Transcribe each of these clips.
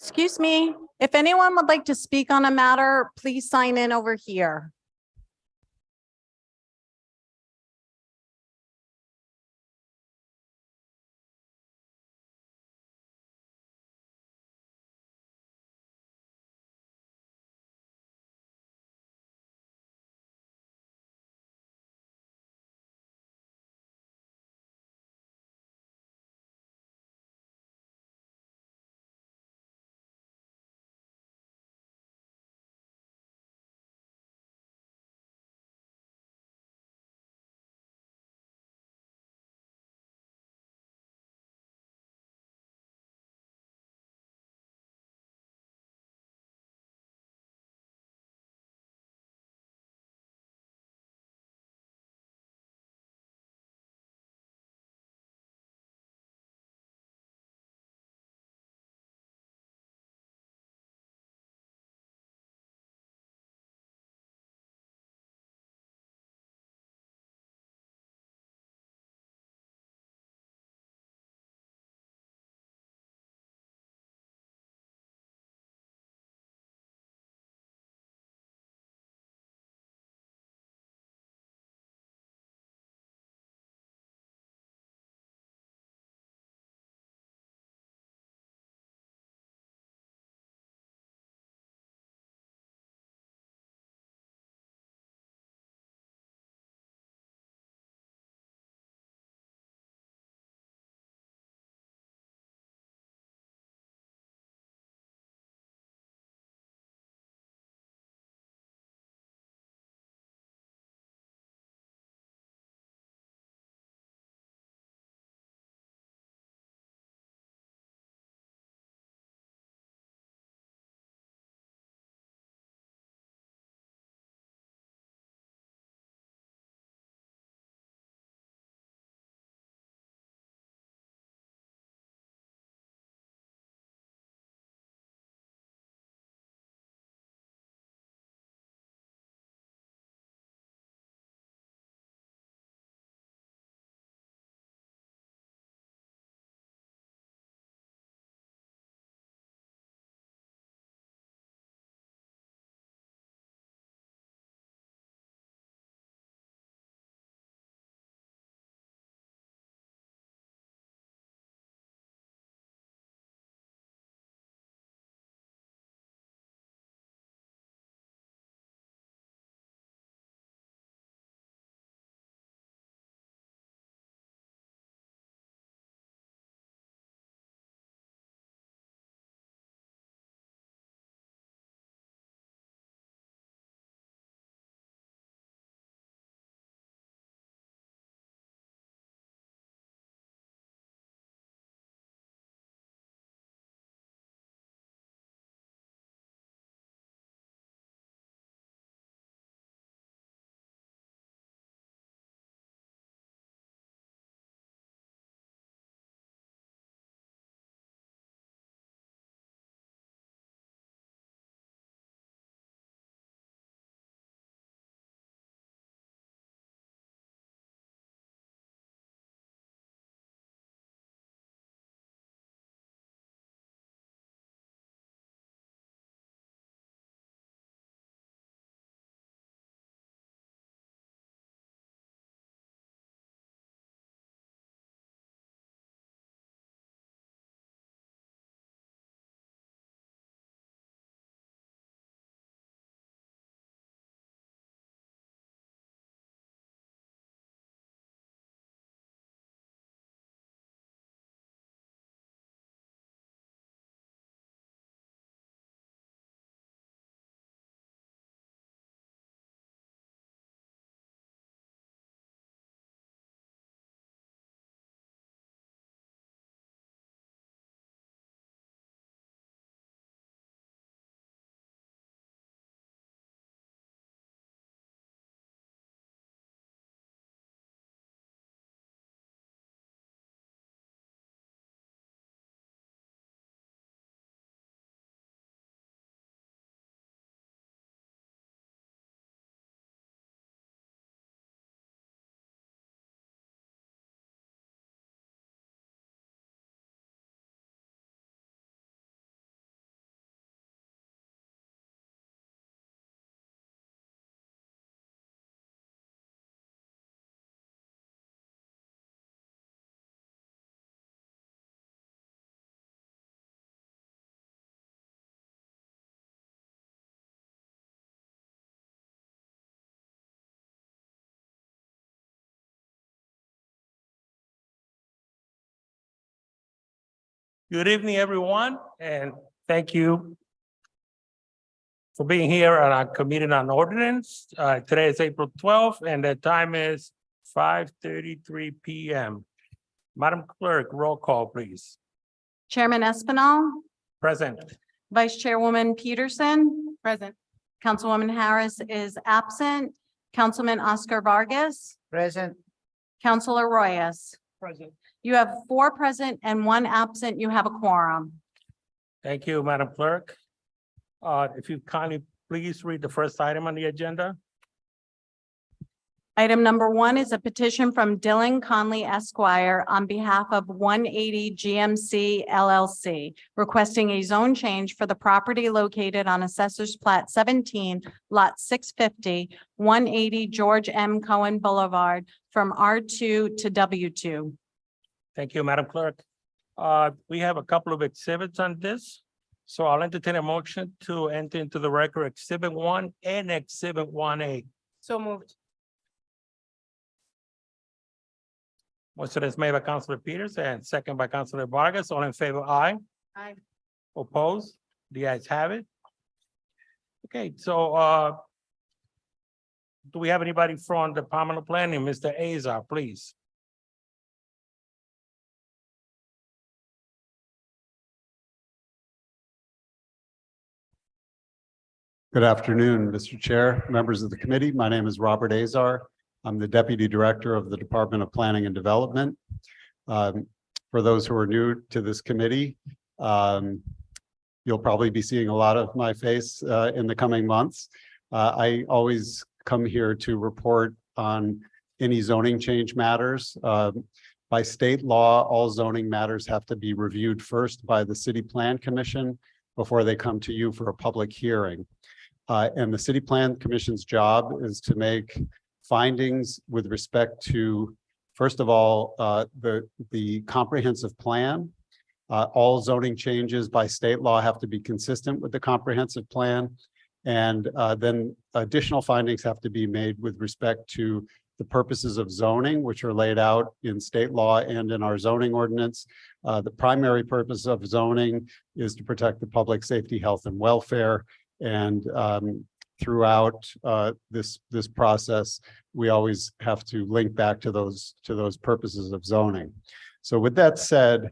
Excuse me, if anyone would like to speak on a matter, please sign in over here. Good evening, everyone, and thank you for being here at our committee on ordinance. Today is April 12th, and the time is 5:33 p.m. Madam Clerk, roll call, please. Chairman Espinal, Present. Vice Chairwoman Peterson. Present. Councilwoman Harris is absent. Councilman Oscar Vargas. Present. Councilor Royas. Present. You have 4 present and 1 absent. You have a quorum. Thank you, Madam Clerk. If you kindly please read the first item on the agenda. Item number 1 is a petition from Dylan Conley Esquire on behalf of 180 GMC LLC, requesting a zone change for the property located on Assessor's Plat 17, Lot 650, 180 George M. Cohen Boulevard from R2 to W2. Thank you, Madam Clerk. We have a couple of exhibits on this. So I'll entertain a motion to enter into the record Exhibit 1 and Exhibit 1A. So moved. Motion is made by Councilor Peters and second by Councilor Vargas. All in favor, aye. Aye. Opposed? The ayes have it. Okay, so do we have anybody from the Department of Planning? Mr. Azar, please. Good afternoon, Mr. Chair, members of the committee. My name is Robert Azar. I'm the Deputy Director of the Department of Planning and Development. For those who are new to this committee, you'll probably be seeing a lot of my face in the coming months. I always come here to report on any zoning change matters. By state law, all zoning matters have to be reviewed first by the City Plan Commission before they come to you for a public hearing. And the City Plan Commission's job is to make findings with respect to, first of all, the comprehensive plan. All zoning changes by state law have to be consistent with the comprehensive plan. And then additional findings have to be made with respect to the purposes of zoning, which are laid out in state law and in our zoning ordinance. The primary purpose of zoning is to protect the public safety, health, and welfare. And throughout this process, we always have to link back to those purposes of zoning. So with that said,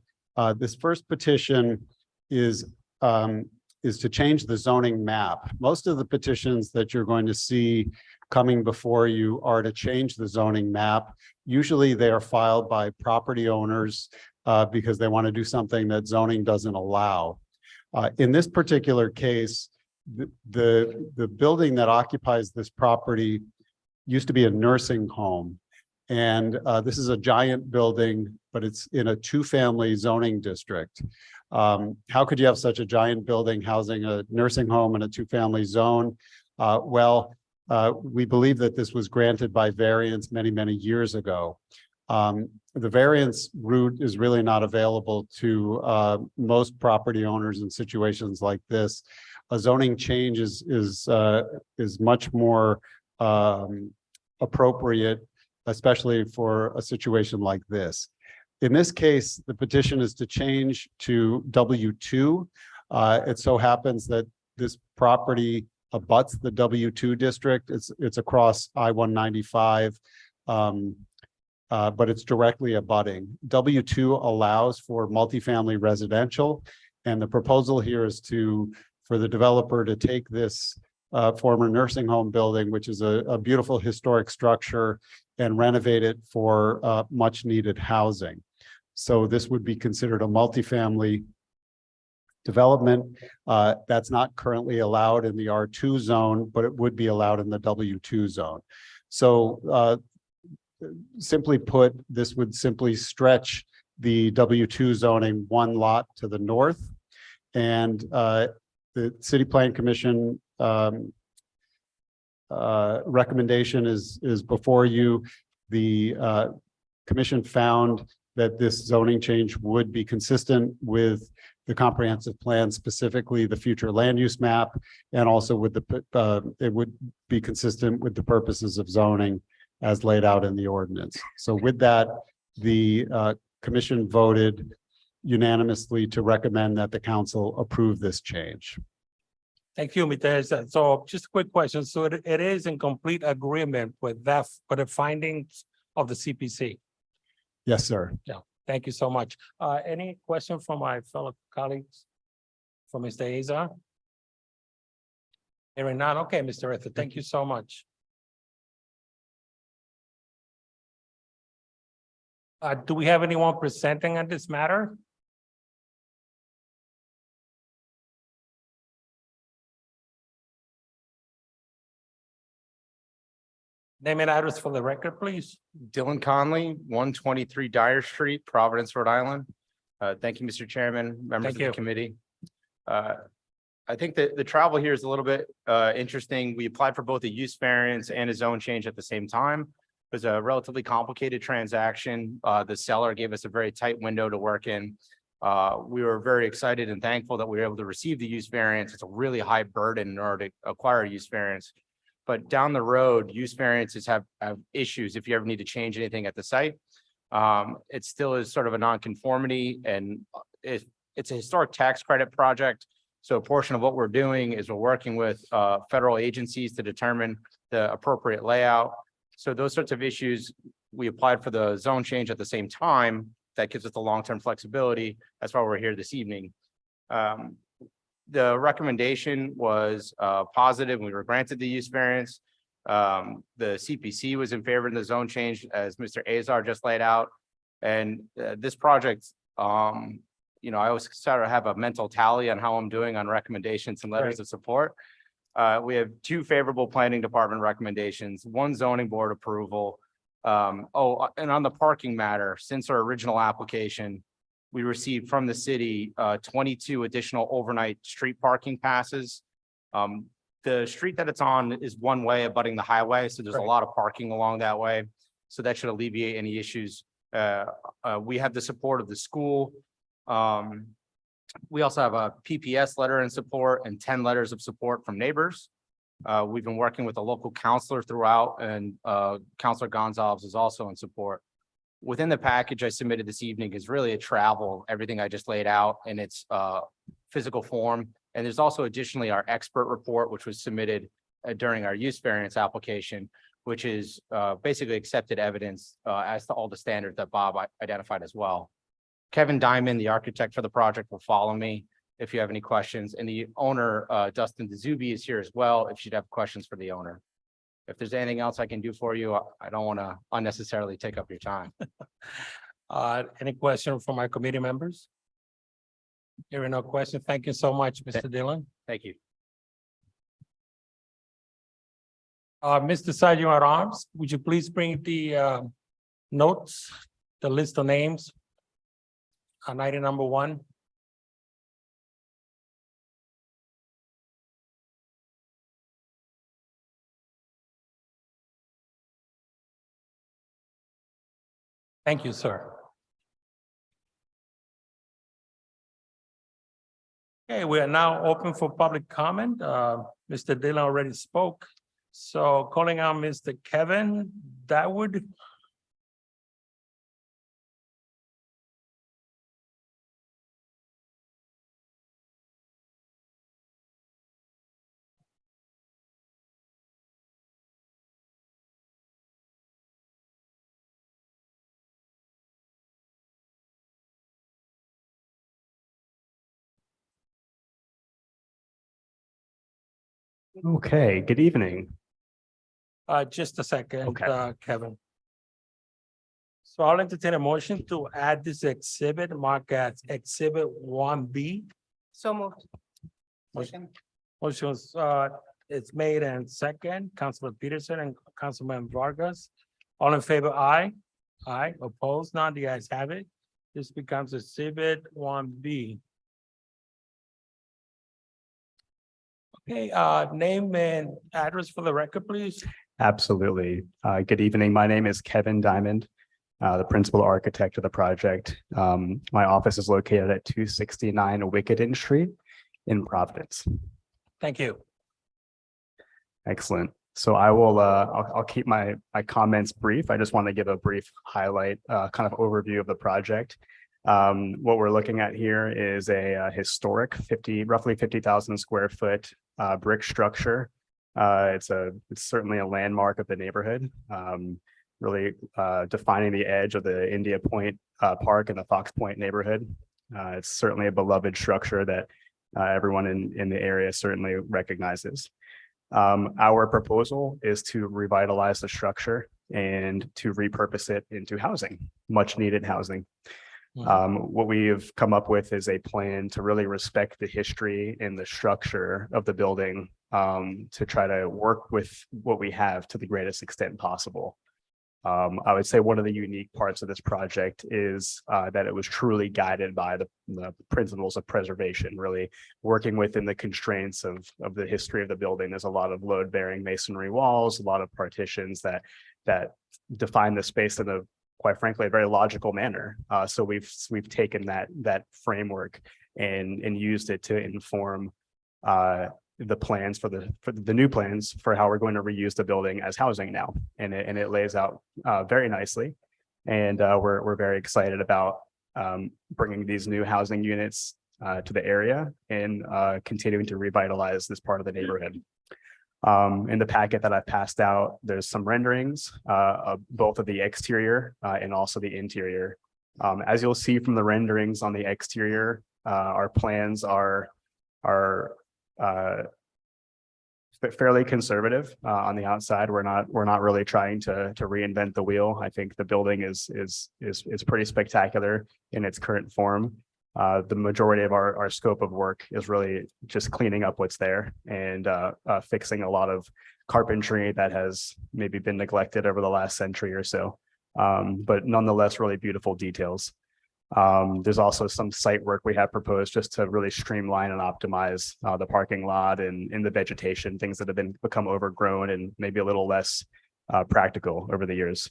this first petition is to change the zoning map. Most of the petitions that you're going to see coming before you are to change the zoning map. Usually they are filed by property owners because they want to do something that zoning doesn't allow. In this particular case, the building that occupies this property used to be a nursing home. And this is a giant building, but it's in a 2-family zoning district. How could you have such a giant building housing a nursing home in a 2-family zone? We believe that this was granted by variance many, many years ago. The variance route is really not available to most property owners in situations like this. A zoning change is much more appropriate, especially for a situation like this. In this case, the petition is to change to W2. It so happens that this property abuts the W2 district. It's across I-195, but it's directly abutting. W2 allows for multifamily residential, and the proposal here is for the developer to take this former nursing home building, which is a beautiful historic structure, and renovate it for much needed housing. So this would be considered a multifamily development. That's not currently allowed in the R2 zone, but it would be allowed in the W2 zone. So simply put, this would simply stretch the W2 zoning 1 lot to the north. And the City Plan Commission recommendation is before you. The commission found that this zoning change would be consistent with the comprehensive plan, specifically the future land use map, and also with it would be consistent with the purposes of zoning as laid out in the ordinance. So with that, the commission voted unanimously to recommend that the council approve this change. Thank you, Mr. Eza. So just a quick question. So it is in complete agreement with that, with the findings of the CPC? Yes, sir. Yeah, thank you so much. Any question from my fellow colleagues? From Mr. Eza? Hearing none. Okay, Mr. Eza, thank you so much. Do we have anyone presenting on this matter? Name and address for the record, please. Dylan Conley, 123 Dyer Street, Providence, Rhode Island. Thank you, Mr. Chairman, members Thank of the you. committee. I think that the travel here is a little bit interesting. We applied for both a use variance and a zone change at the same time. It was a relatively complicated transaction. The seller gave us a very tight window to work in. We were very excited and thankful that we were able to receive the use variance. It's a really high burden in order to acquire a use variance. But down the road, use variances have issues if you ever need to change anything at the site. It still is sort of a nonconformity, and it's a historic tax credit project. So a portion of what we're doing is we're working with federal agencies to determine the appropriate layout. So those sorts of issues, we applied for the zone change at the same time. That gives us the long-term flexibility. That's why we're here this evening. The recommendation was positive. We were granted the use variance. The CPC was in favor of the zone change, as Mr. Azar just laid out. And this project, you know, I always sort of have a mental tally on how I'm doing on recommendations and letters of support. We have 2 favorable planning department recommendations, 1 zoning board approval. And on the parking matter, since our original application, we received from the city 22 additional overnight street parking passes. The street that it's on is one way abutting the highway, so there's a lot of parking along that way. So that should alleviate any issues. We have the support of the school. We also have a PPS letter in support and 10 letters of support from neighbors. We've been working with a local counselor throughout, and Counselor Gonzalez is also in support. Within the package I submitted this evening is really a travel, everything I just laid out in its physical form. And there's also additionally our expert report, which was submitted during our use variance application, which is basically accepted evidence as to all the standards that Bob identified as well. Kevin Diamond, the architect for the project, will follow me if you have any questions. And the owner, Dustin DeZubi, is here as well if you'd have questions for the owner. If there's anything else I can do for you, I don't want to unnecessarily take up your time. Any question from my committee members? Hearing no question. Thank you so much, Mr. Dillon. Thank you. Mr. Sergeant at Arms, would you please bring the notes, the list of names on item number 1? Thank you, sir. Okay, we are now open for public comment. Mr. Dillon already spoke. So calling out Mr. Kevin Dawood. Okay, good evening. Just a second, Okay. Kevin. So I'll entertain a motion to add this exhibit marked as Exhibit 1B. So moved. Motion was, it's made and second, Councilman Peterson and Councilman Vargas. All in favor, aye. Aye, opposed, none, the ayes have it. This becomes Exhibit 1B. Okay, name and address for the record, please. Absolutely. Good evening. My name is Kevin Diamond, the principal architect of the project. My office is located at 269 Wickenden Street in Providence. Thank you. Excellent. So I will, I'll keep my comments brief. I just want to give a brief highlight, kind of overview of the project. What we're looking at here is a historic roughly 50,000 square foot brick structure. It's certainly a landmark of the neighborhood, really defining the edge of the India Point Park and the Fox Point neighborhood. It's certainly a beloved structure that everyone in the area certainly recognizes. Our proposal is to revitalize the structure and to repurpose it into housing, much needed housing. What we've come up with is a plan to really respect the history and the structure of the building, to try to work with what we have to the greatest extent possible. I would say one of the unique parts of this project is that it was truly guided by the principles of preservation, really working within the constraints of the history of the building. There's a lot of load-bearing masonry walls, a lot of partitions that define the space in a, quite frankly, a very logical manner. So we've taken that framework and used it to inform the plans for the new plans for how we're going to reuse the building as housing now, and it lays out very nicely, and we're very excited about bringing these new housing units to the area and continuing to revitalize this part of the neighborhood. In the packet that I passed out, there's some renderings of both of the exterior and also the interior. As you'll see from the renderings on the exterior, our plans are fairly conservative on the outside. We're not really trying to reinvent the wheel. I think the building is pretty spectacular in its current form. The majority of our scope of work is really just cleaning up what's there and fixing a lot of carpentry that has maybe been neglected over the last century or so, but nonetheless really beautiful details. There's also some site work we have proposed just to really streamline and optimize the parking lot and the vegetation, things that have become overgrown and maybe a little less practical over the years.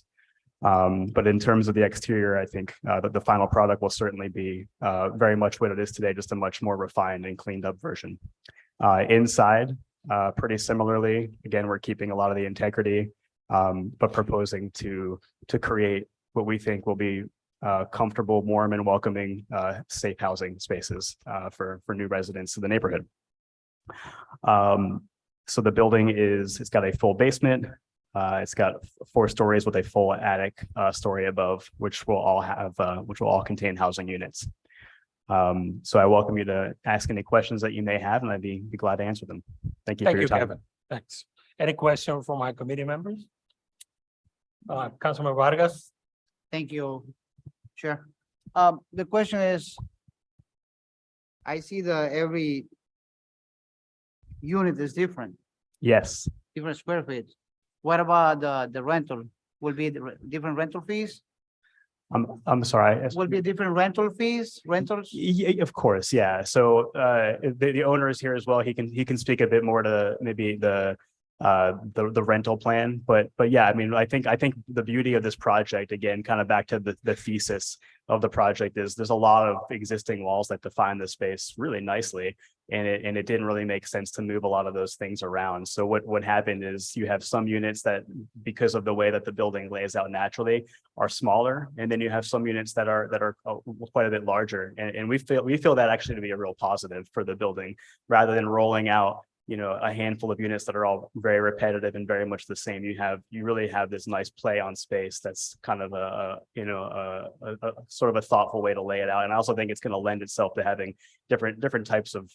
But in terms of the exterior, I think that the final product will certainly be very much what it is today, just a much more refined and cleaned up version. Inside, pretty similarly, again, we're keeping a lot of the integrity, but proposing to create what we think will be comfortable, warm, and welcoming safe housing spaces for new residents in the neighborhood. So the building it's got a full basement. It's got 4 stories with a full attic story above, which will all contain housing units. So I welcome you to ask any questions that you may have, and I'd be glad to answer them. Thank you for your time. Kevin. Thanks. Any question from my committee members? Councilman Vargas? Thank you, Chair. The question is, I see every unit is different, Yes. different square feet. What about the rental? Will be different rental fees? I'm sorry. Will be different rentals? Yeah, of course, yeah. So the owner is here as well. He can speak a bit more to maybe the rental plan, but yeah, I mean, I think the beauty of this project, again, kind of back to the thesis of the project, is there's a lot of existing walls that define the space really nicely, and it didn't really make sense to move a lot of those things around. So what happened is you have some units that, because of the way that the building lays out naturally, are smaller, and then you have some units that are quite a bit larger, and we feel that actually to be a real positive for the building, rather than rolling out a handful of units that are all very repetitive and very much the same. You really have this nice play on space that's kind of a sort of a thoughtful way to lay it out. And I also think it's going to lend itself to having different types of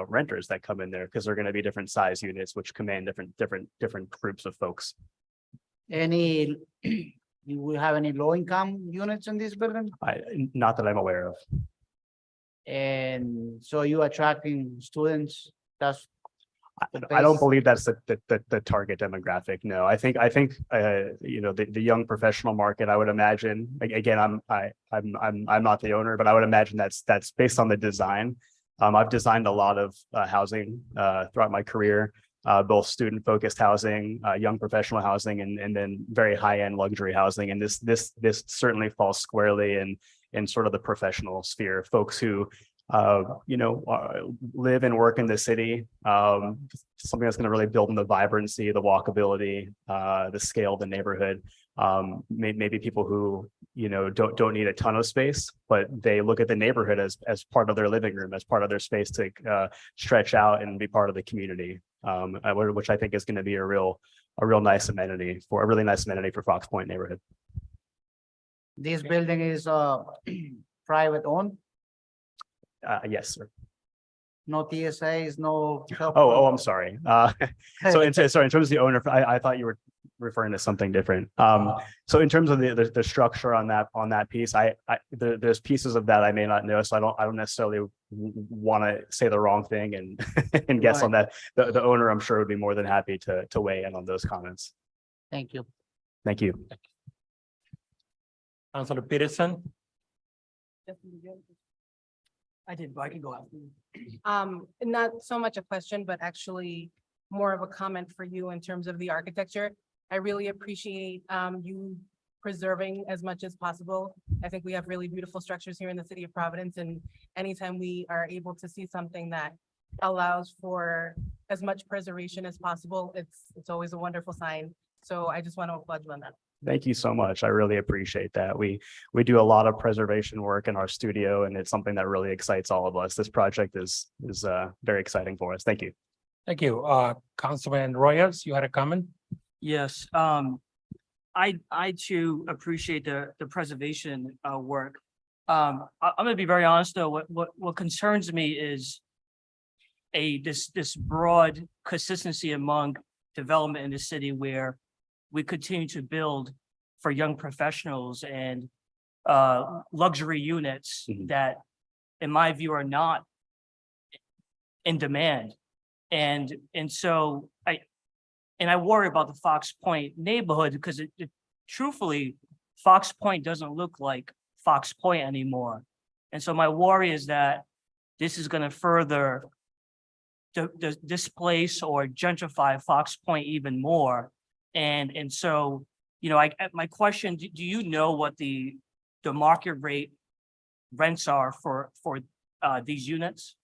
renters that come in there, because they're going to be different size units which command different groups of folks. You will have any low income units in this building? Not that I'm aware of. And so you attracting students? I don't believe that's the target demographic. No, I think the young professional market, I would imagine, again, I'm not the owner, but I would imagine that's based on the design. I've designed a lot of housing throughout my career, both student focused housing, young professional housing, and then very high end luxury housing. And this certainly falls squarely in sort of the professional sphere, folks who live and work in the city. Something that's going to really build in the vibrancy, the walkability, the scale of the neighborhood. Maybe people who, don't need a ton of space, but they look at the neighborhood as part of their living room, as part of their space to stretch out and be part of the community. Which I think is going to be a really nice amenity for Fox Point neighborhood. This building is private owned, Yes, sir. no TSAs, no. I'm sorry. So in terms of the owner, I thought you were referring to something different. So in terms of the structure on that piece, there's pieces of that I may not know, so I don't necessarily want to say the wrong thing and and guess on that. The owner, I'm sure, would be more than happy to weigh in on those comments. Thank you. Thank you. Councilor Peterson. I did, but I can go after. Not so much a question, but actually more of a comment for you in terms of the architecture. I really appreciate you preserving as much as possible. I think we have really beautiful structures here in the city of Providence, and anytime we are able to see something that allows for as much preservation as possible, it's always a wonderful sign. So I just want to applaud you on that. Thank you so much. I really appreciate that. We do a lot of preservation work in our studio, and it's something that really excites all of us. This project is very exciting for us. Thank you. Thank you. Councilman Royals, you had a comment? Yes, I too appreciate the preservation work. I'm gonna be very honest though, what concerns me is this broad consistency among development in the city where we continue to build for young professionals and luxury units that, in my view, are not in demand. And so I worry about the Fox Point neighborhood because it truthfully, Fox Point doesn't look like Fox Point anymore. And so my worry is that this is going to further displace or gentrify Fox Point even more. And so, my question, do you know what the market rate rents are for these units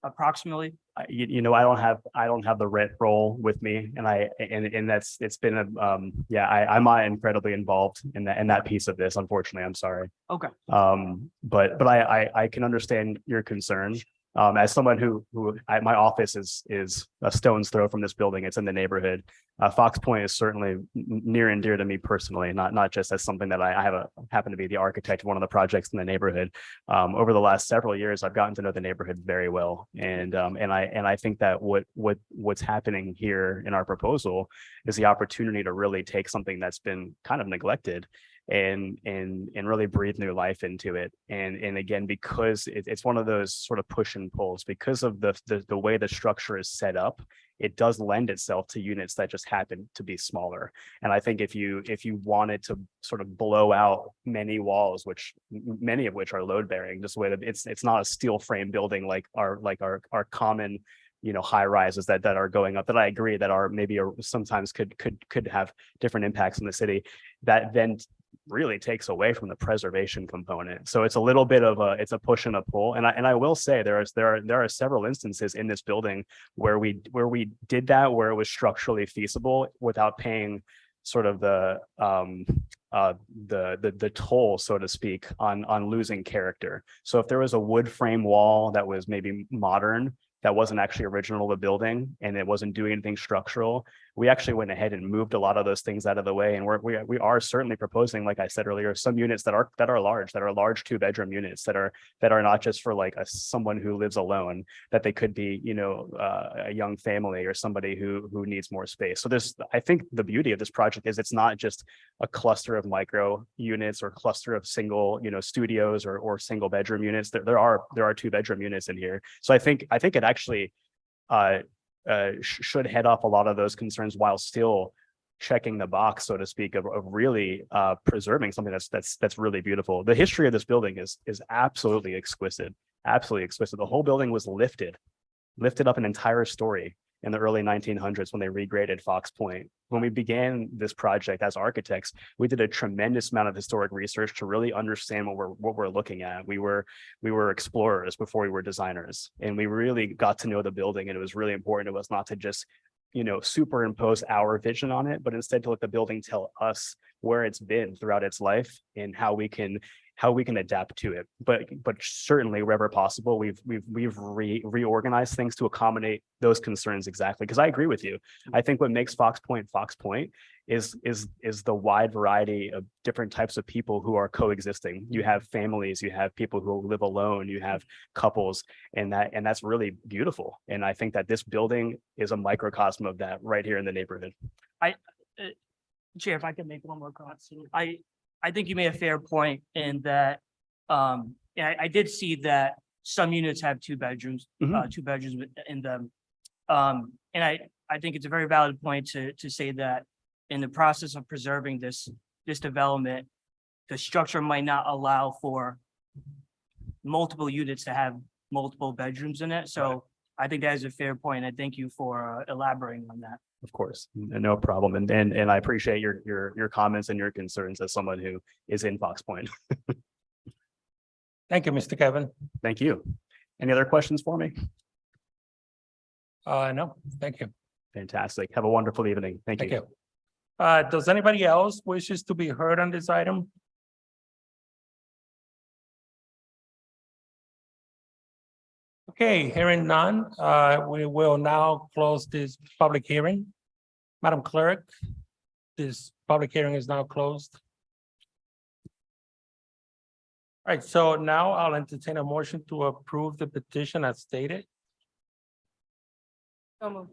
approximately? I don't have the rent roll with me, and it's been I'm not incredibly involved in that piece of this, unfortunately. I'm sorry. Okay. But I can understand your concern. As someone my office is a stone's throw from this building. It's in the neighborhood. Fox Point is certainly near and dear to me personally, not just as something that I happen to be the architect of one of the projects in the neighborhood. Over the last several years, I've gotten to know the neighborhood very well, and I think that what's happening here in our proposal is the opportunity to really take something that's been kind of neglected and really breathe new life into it. And again, because it's one of those sort of push and pulls, because of the way the structure is set up, it does lend itself to units that just happen to be smaller. And I think if you wanted to sort of blow out many walls, many of which are load bearing, just the way that it's not a steel frame building like our common high rises that are going up, that I agree that are maybe sometimes could have different impacts in the city, that then really takes away from the preservation component. So it's a little bit of a push and a pull. And I will say there are several instances in this building where we did that, where it was structurally feasible without paying sort of the toll, so to speak, on losing character. So if there was a wood frame wall that was maybe modern, that wasn't actually original to the building, and it wasn't doing anything structural, we actually went ahead and moved a lot of those things out of the way. And we are certainly proposing, like I said earlier, some units that are large 2-bedroom units that are not just for like someone who lives alone, that they could be, a young family or somebody who needs more space. So I think the beauty of this project is it's not just a cluster of micro units or cluster of single, studios or single bedroom units. There are 2-bedroom units in here. So I think it actually should head off a lot of those concerns while still checking the box, so to speak, of really preserving something that's really beautiful. The history of this building is absolutely exquisite, absolutely exquisite. The whole building was lifted up an entire story. in the early 1900s when they regraded Fox Point. When we began this project as architects, we did a tremendous amount of historic research to really understand what we're looking at. We were explorers before we were designers, and we really got to know the building, and it was really important to us not to just superimpose our vision on it, but instead to let the building tell us where it's been throughout its life and how we can adapt to it. But certainly wherever possible, we've reorganized things to accommodate those concerns exactly. Because I agree with you. I think what makes Fox Point is the wide variety of different types of people who are coexisting. You have families, you have people who live alone, you have couples, and that's really beautiful. And I think that this building is a microcosm of that right here in the neighborhood. Chair, if I can make one more comment. I think you made a fair point in that, I did see that some units have two bedrooms in them. And I think it's a very valid point to say that in the process of preserving this development, the structure might not allow for multiple units to have multiple bedrooms in it. So I think that is a fair point. I thank you for elaborating on that. Of course, no problem. And I appreciate your comments and your concerns as someone who is in Fox Point. Thank you, Mr. Kevin. Thank you. Any other questions for me? No, thank you. Fantastic. Have a wonderful evening. Thank Thank you. you. Does anybody else wishes to be heard on this item? Okay, hearing none, we will now close this public hearing. Madam Clerk, this public hearing is now closed. All right, so now I'll entertain a motion to approve the petition as stated. So moved.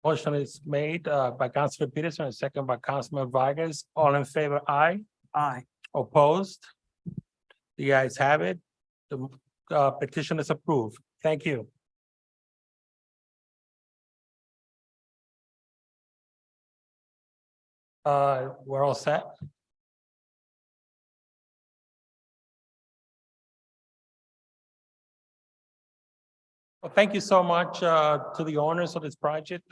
Motion is made by Councilor Peterson and second by Councilman Vargas. All in favor, aye. Aye. Opposed? The ayes have it. The petition is approved. Thank you. We're all set. Well, thank you so much to the owners of this project.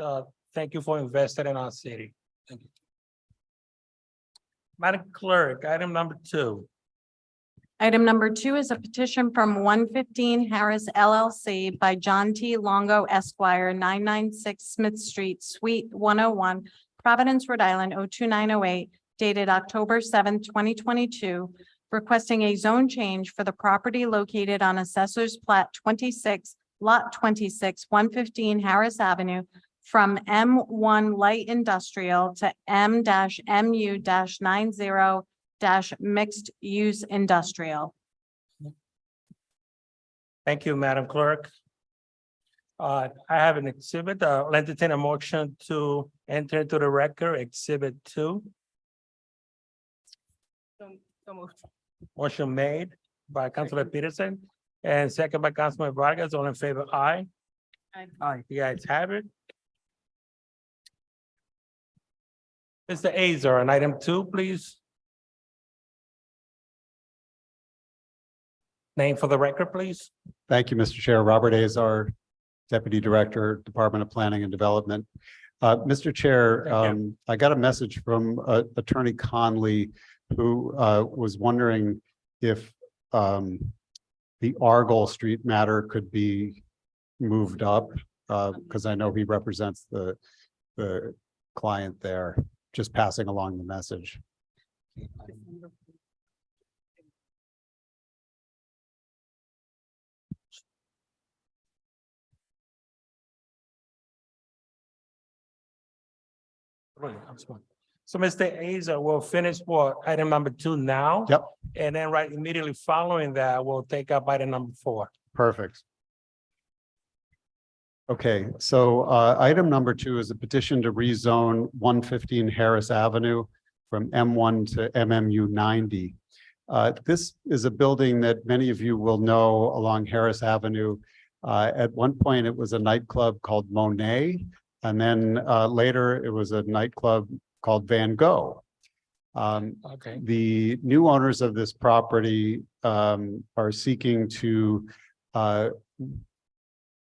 Thank you for investing in our city. Thank you. Madam Clerk, item number 2. Item number 2 is a petition from 115 Harris LLC by John T. Longo Esquire, 996 Smith Street, Suite 101, Providence, Rhode Island, 02908, dated October 7th, 2022, requesting a zone change for the property located on Assessor's Plat 26, Lot 26, 115 Harris Avenue, from M1 Light Industrial to M-MU-90 mixed use industrial. Thank you, Madam Clerk. I have an exhibit. I'll entertain a motion to enter into the record exhibit 2. So moved. Motion made by Councilor Peterson and second by Councilman Vargas. All in favor, aye. Aye. The ayes have it. Mr. Azar, on item 2, please. Name for the record, please. Thank you, Mr. Chair. Robert Azar, Deputy Director, Department of Planning and Development. Mr. Chair, Thank I got a message from Attorney Conley, who was wondering if the Argyle Street matter could be moved up, because I know he represents the client there. Just passing along the message. So Mr. Azar, we'll finish for item number 2 now. Yep, And then right immediately following that, we'll take up item number 4. perfect. Okay, so item number 2 is a petition to rezone 115 Harris Avenue from M1 to MMU 90. This is a building that many of you will know along Harris Avenue. At one point, it was a nightclub called Monet, and then later it was a nightclub called Van Gogh. Okay. The new owners of this property are seeking to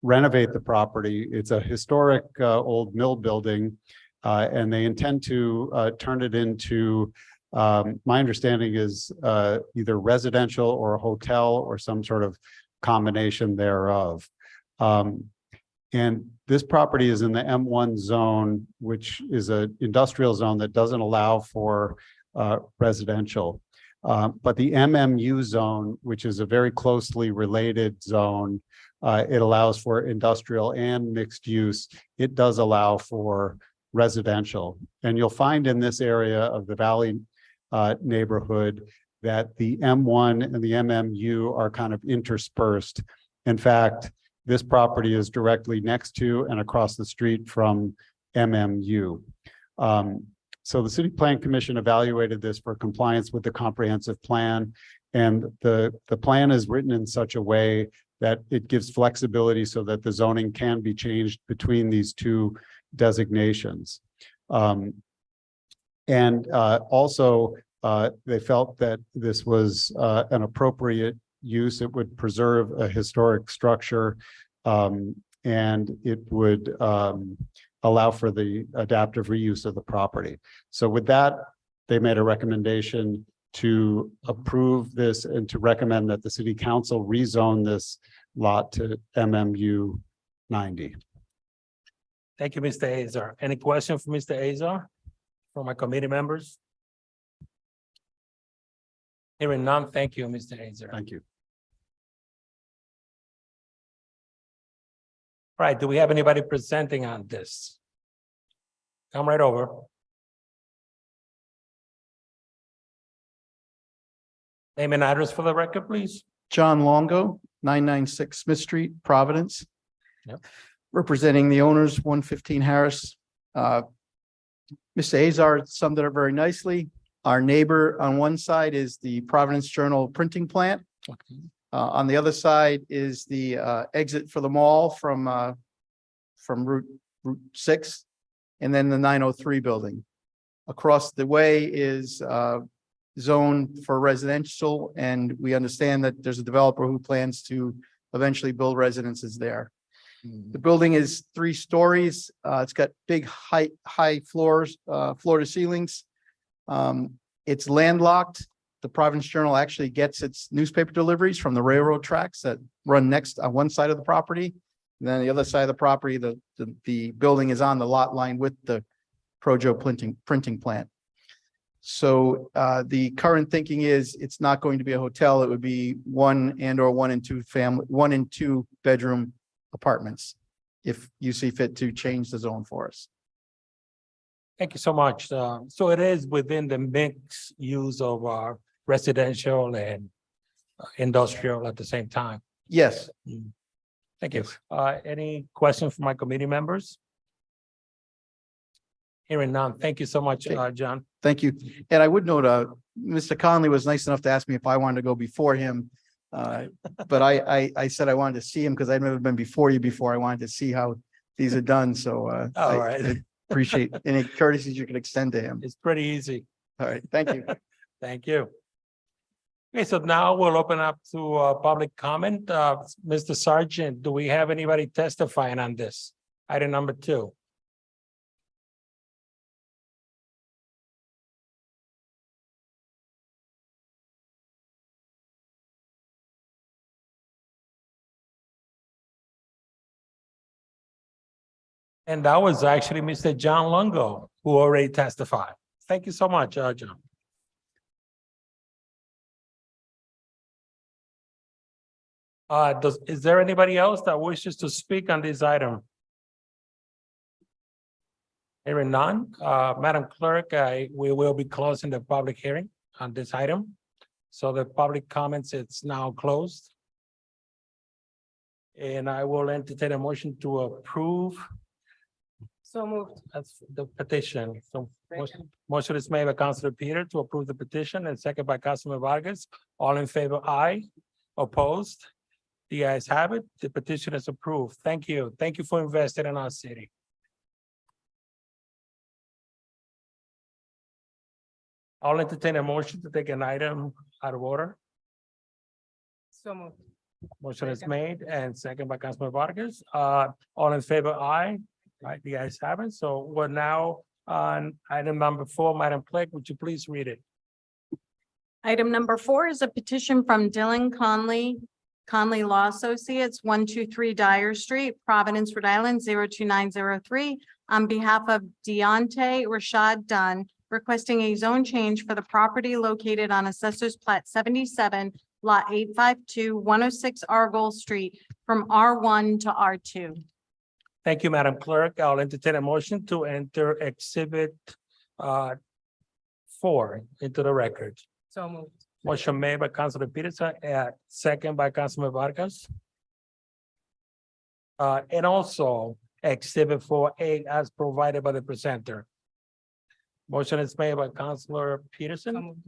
renovate the property. It's a historic old mill building, and they intend to turn it into, my understanding is either residential or a hotel or some sort of combination thereof. And this property is in the M1 zone, which is an industrial zone that doesn't allow for residential. But the MMU zone, which is a very closely related zone, it allows for industrial and mixed use. It does allow for residential. And you'll find in this area of the Valley neighborhood that the M1 and the MMU are kind of interspersed. In fact, this property is directly next to and across the street from MMU. So the City Plan Commission evaluated this for compliance with the comprehensive plan. And the plan is written in such a way that it gives flexibility so that the zoning can be changed between these two designations. Also, they felt that this was an appropriate use. It would preserve a historic structure, and it would allow for the adaptive reuse of the property. So with that, they made a recommendation to approve this and to recommend that the city council rezone this lot to MMU 90. Thank you, Mr. Azar. Any question for Mr. Azar from my committee members? Hearing none, thank you, Mr. Azar. Thank you. Right, do we have anybody presenting on this? Come right over. Name and address for the record, please. John Longo, 996 Smith Street, Providence. Yep. Representing the owners, 115 Harris. Mr. Azar summed it up very nicely. Our neighbor on one side is the Providence Journal printing plant. Okay. On the other side is the exit for the mall from Route 6, and then the 903 building. Across the way is zoned for residential, and we understand that there's a developer who plans to eventually build residences there. The building is 3 stories. It's got big high floors, floor to ceilings. It's landlocked. The Providence Journal actually gets its newspaper deliveries from the railroad tracks that run next on one side of the property. And then the other side of the property, the building is on the lot line with the Projo printing plant. So the current thinking is it's not going to be a hotel. It would be 1 and 2 bedroom apartments, if you see fit to change the zone for us. Thank you so much. So it is within the mixed use of residential and industrial at the same time. Yes. Thank you. Any questions from my committee members? Hearing none. Thank you so much, John. Thank you. And I would note, Mr. Conley was nice enough to ask me if I wanted to go before him. But I said I wanted to see him because I'd never been before you before. I wanted to see how these are done. So All right. I appreciate any courtesies you can extend to him. It's pretty easy. All right. Thank you. Thank you. Okay, so now we'll open up to public comment. Mr. Sergeant, do we have anybody testifying on this? Item number 2. And that was actually Mr. John Longo, who already testified. Thank you so much, John. Is there anybody else that wishes to speak on this item? Hearing none, Madam Clerk, we will be closing the public hearing on this item. So the public comments, it's now closed. And I will entertain a motion to approve. So moved. That's the petition. So motion is made by Councilor Peter to approve the petition and second by Councilman Vargas. All in favor, aye. Opposed? The ayes have it. The petition is approved. Thank you. Thank you for investing in our city. I'll entertain a motion to take an item out of order. So moved. Motion is made and second by Councilman Vargas. All in favor, aye. Right, the ayes have it. So we're now on item number 4. Madam Clerk, would you please read it? Item number 4 is a petition from Dylan Conley Law Associates, 123 Dyer Street, Providence, Rhode Island, 02903, on behalf of Deontay Rashad Dunn, requesting a zone change for the property located on Assessor's Plat 77, Lot 852, 106 Argyle Street, from R1 to R2. Thank you, Madam Clerk. I'll entertain a motion to enter exhibit 4 into the record. So moved. Motion made by Councilor Peterson, second by Councilman Vargas. And also exhibit 4A as provided by the presenter. Motion is made by Councilor So Peterson moved.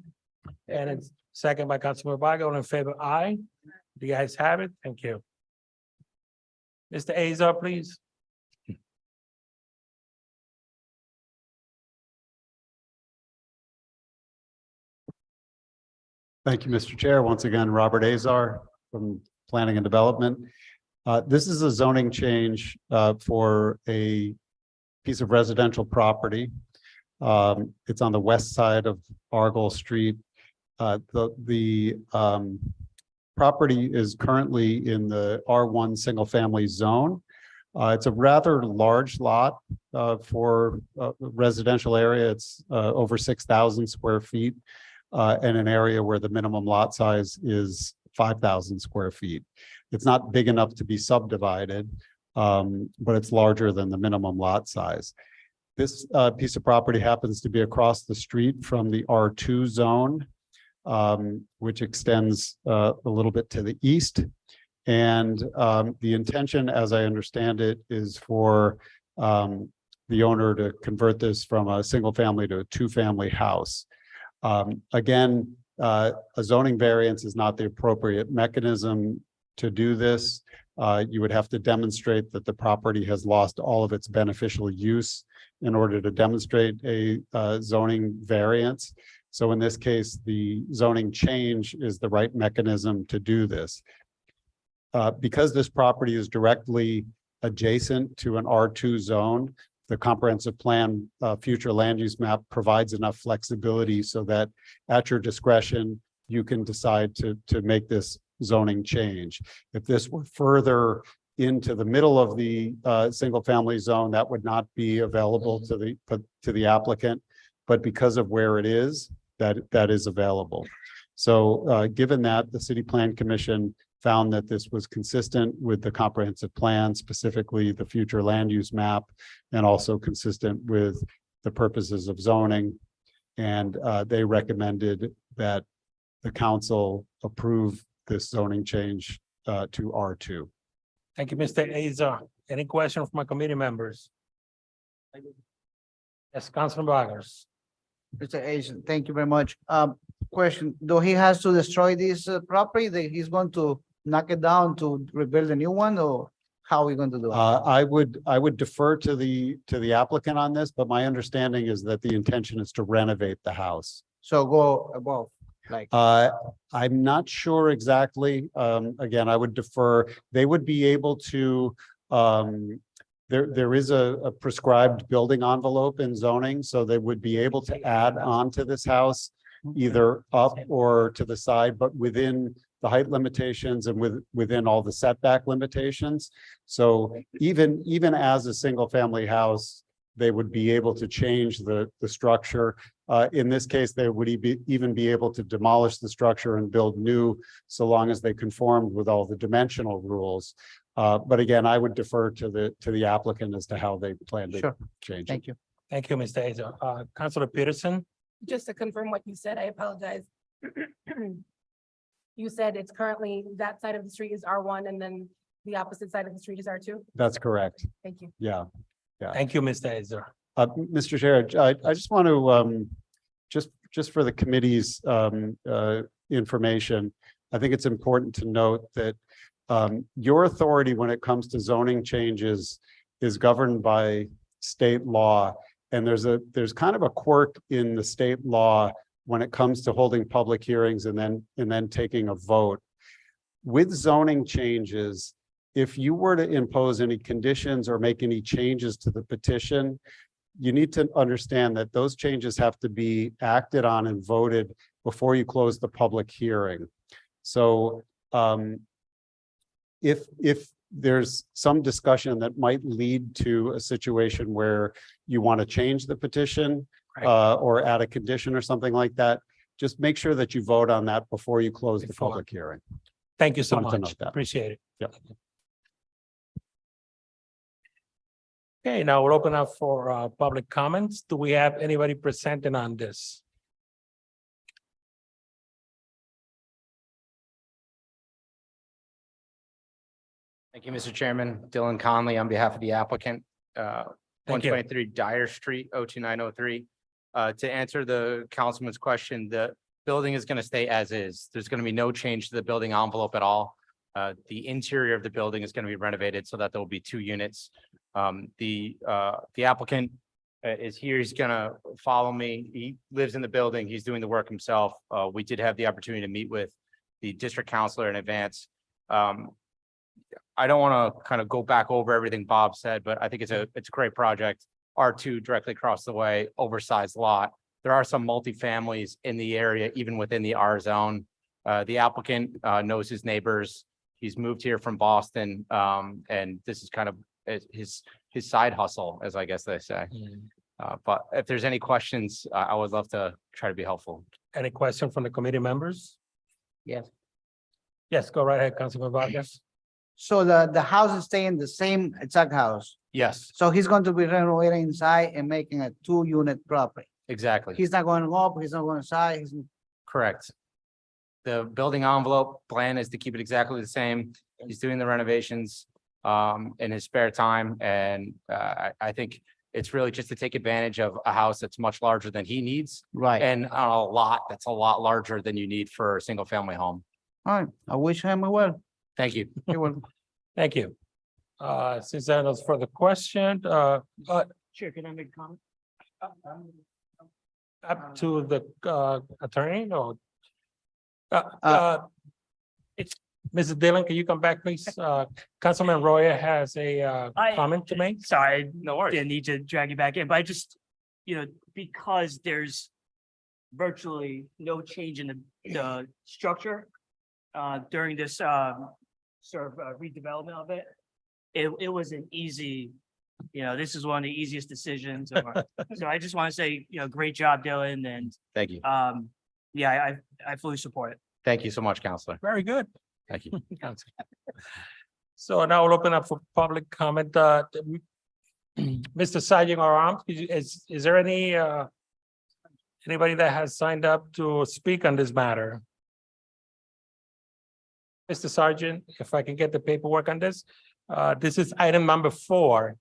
and it's second by Councilman Vargas. All in favor, aye. The ayes have it. Thank you. Mr. Azar, please. Thank you, Mr. Chair. Once again, Robert Azar from Planning and Development. This is a zoning change for a piece of residential property. It's on the west side of Argyle Street. The property is currently in the R1 single family zone. It's a rather large lot for a residential area. It's over 6,000 square feet. And an area where the minimum lot size is 5,000 square feet. It's not big enough to be subdivided, but it's larger than the minimum lot size. This piece of property happens to be across the street from the R2 zone, which extends a little bit to the east. And the intention, as I understand it, is for the owner to convert this from a single family to a 2-family house. Again, a zoning variance is not the appropriate mechanism to do this. You would have to demonstrate that the property has lost all of its beneficial use in order to demonstrate a zoning variance. So in this case, the zoning change is the right mechanism to do this. Because this property is directly adjacent to an R2 zone, the comprehensive plan future land use map provides enough flexibility so that at your discretion, you can decide to make this zoning change. If this were further into the middle of the single family zone, that would not be available to the applicant. But because of where it is, that is available. So given that, the City Plan Commission found that this was consistent with the comprehensive plan, specifically the future land use map, and also consistent with the purposes of zoning. And they recommended that the council approve this zoning change to R2. Thank you, Mr. Azar. Any questions from my committee members? Yes, Councilman Vargas. Mr. Asian, thank you very much. Question, though he has to destroy this property, that he's going to knock it down to rebuild a new one, or how are we going to do it? I would defer to the applicant on this, but my understanding is that the intention is to renovate the house. So go above, like, I'm not sure exactly. Again, I would defer. They would be able to, there is a prescribed building envelope in zoning, so they would be able to add on to this house either up or to the side, but within the height limitations and within all the setback limitations. So even as a single family house, they would be able to change the structure. In this case, they would even be able to demolish the structure and build new, so long as they conformed with all the dimensional rules. But again, I would defer to the applicant as to how they plan to Sure. change it. thank you. Thank you, Mr. Azar. Councilor Peterson. Just to confirm what you said, I apologize. You said it's currently, that side of the street is R1 and then the opposite side of the street is R2? That's correct. Thank you. Yeah. Thank you, Mr. Azar. Mr. Chair, I just want to, just for the committee's information, I think it's important to note that your authority when it comes to zoning changes is governed by state law. And there's kind of a quirk in the state law when it comes to holding public hearings and then taking a vote. with zoning changes, if you were to impose any conditions or make any changes to the petition, you need to understand that those changes have to be acted on and voted before you close the public hearing. So if there's some discussion that might lead to a situation where you want to change the petition or add a condition or something like that, just make sure that you vote on that before you close the Before. public hearing. Thank you so Wanted to much. note that. Appreciate it. Yep. Okay, now we'll open up for public comments. Do we have anybody presenting on this? Thank you, Mr. Chairman. Dylan Conley on behalf of the applicant, one Thank you. 23 Dyer Street, 02903. To answer the councilman's question, the building is going to stay as is. There's going to be no change to the building envelope at all. The interior of the building is going to be renovated so that there will be 2 units. The applicant is here. He's going to follow me. He lives in the building. He's doing the work himself. We did have the opportunity to meet with the district counselor in advance. I don't want to kind of go back over everything Bob said, but I think it's a great project. R2 directly across the way, oversized lot. There are some multifamilies in the area, even within the R zone. The applicant knows his neighbors. He's moved here from Boston, and this is kind of his side hustle, as I guess they say. But if there's any questions, I would love to try to be helpful. Any question from the committee members? Yes. Yes, go right ahead, Councilman Vargas. So the house is staying the same exact house. Yes, So he's going to be renovating inside and making a 2-unit property. exactly. He's not going up, he's not going inside, Correct. The building envelope plan is to keep it exactly the same. He's doing the renovations in his spare time. And I think it's really just to take advantage of a house that's much larger than he needs right. and on a lot that's a lot larger than you need for a single family home. All right, I wish him well. Thank you. He will. Thank you. Since that was for the question, Chair, can I make a comment? up to the attorney or? It's Mrs. Dillon, can you come back, please? Councilman Roya has a comment to make. Sorry, No worries. didn't need to drag you back in, but I just, because there's virtually no change in the structure during this sort of redevelopment of it, it was an easy, this is one of the easiest decisions. So I just want to say, great job, Dylan, and Thank you. yeah, I fully support it. Thank you so much, Counselor. Very good. Thank you. Council. So now we'll open up for public comment. Mr. Sergeant Aram, is there anybody that has signed up to speak on this matter? Mr. Sergeant, if I can get the paperwork on this, this is item number 4.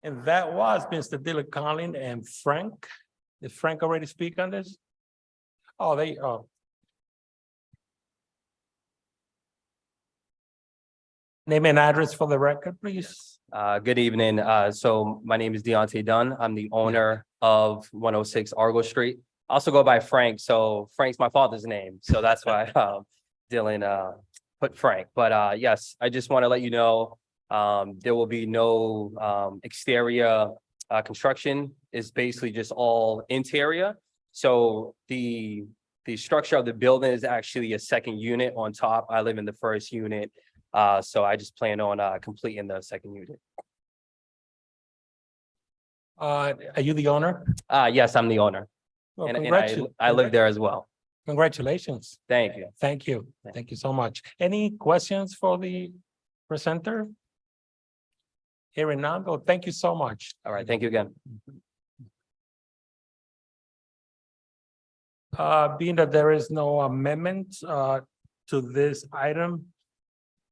And that was Mr. Dylan Collin and Frank. Did Frank already speak on this? Oh, Name and address for the record, please. Good evening. So my name is Deontay Dunn. I'm the owner of 106 Argo Street. I also go by Frank. So Frank's my father's name. So that's why Dylan put Frank. But yes, I just want to let you know there will be no exterior construction. It's basically just all interior. So the structure of the building is actually a second unit on top. I live in the first unit. So I just plan on completing the second unit. Are you the owner? Yes, I'm the owner, Well, and congratu- I live there as well. Congratulations. Thank you. Thank you. Thank you so much. Any questions for the presenter? Hearing none. Oh, thank you so much. All right, thank you again. Being that there is no amendment to this item,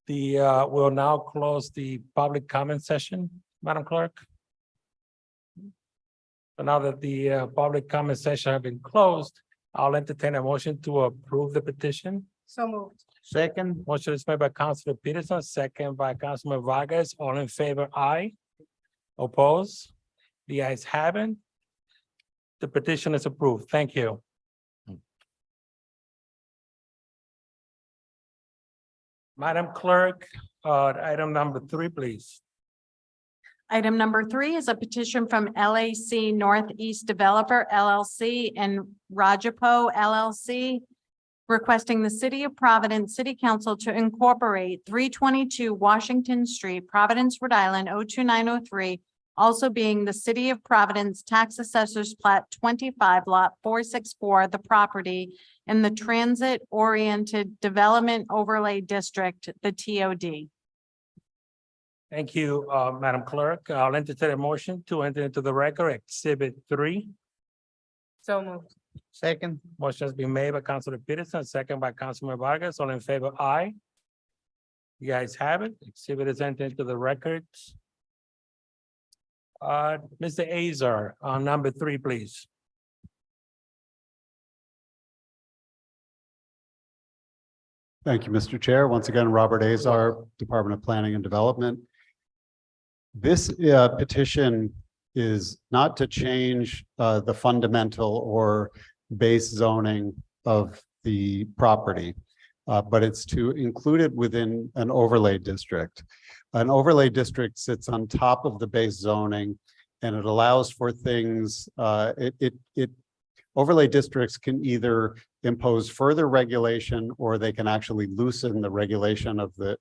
we'll now close the public comment session, Madam Clerk. So now that the public comment session have been closed, I'll entertain a motion to approve the petition. So moved. Second, Motion is made by Councilor Peterson, second by Councilman Vargas. All in favor, aye. Oppose? The ayes have it. The petition is approved. Thank you. Madam Clerk, item number 3, please. Item number 3 is a petition from LAC Northeast Developer LLC and Rajapo LLC requesting the City of Providence City Council to incorporate 322 Washington Street, Providence, Rhode Island, 02903, also being the City of Providence Tax Assessors Plat 25 Lot 464, the property in the Transit Oriented Development Overlay District, the TOD. Thank you, Madam Clerk. I'll entertain a motion to enter into the record Exhibit 3. So moved. second, Motion has been made by Councilor Peterson, second by Councilman Vargas. All in favor, aye. You guys have it. Exhibit is entered into the records. Mr. Azar, on number 3, please. Thank you, Mr. Chair. Once again, Robert Azar, Department of Planning and Development. This petition is not to change the fundamental or base zoning of the property, but it's to include it within an overlay district. An overlay district sits on top of the base zoning, and it allows for things. Overlay districts can either impose further regulation or they can actually loosen the regulation of the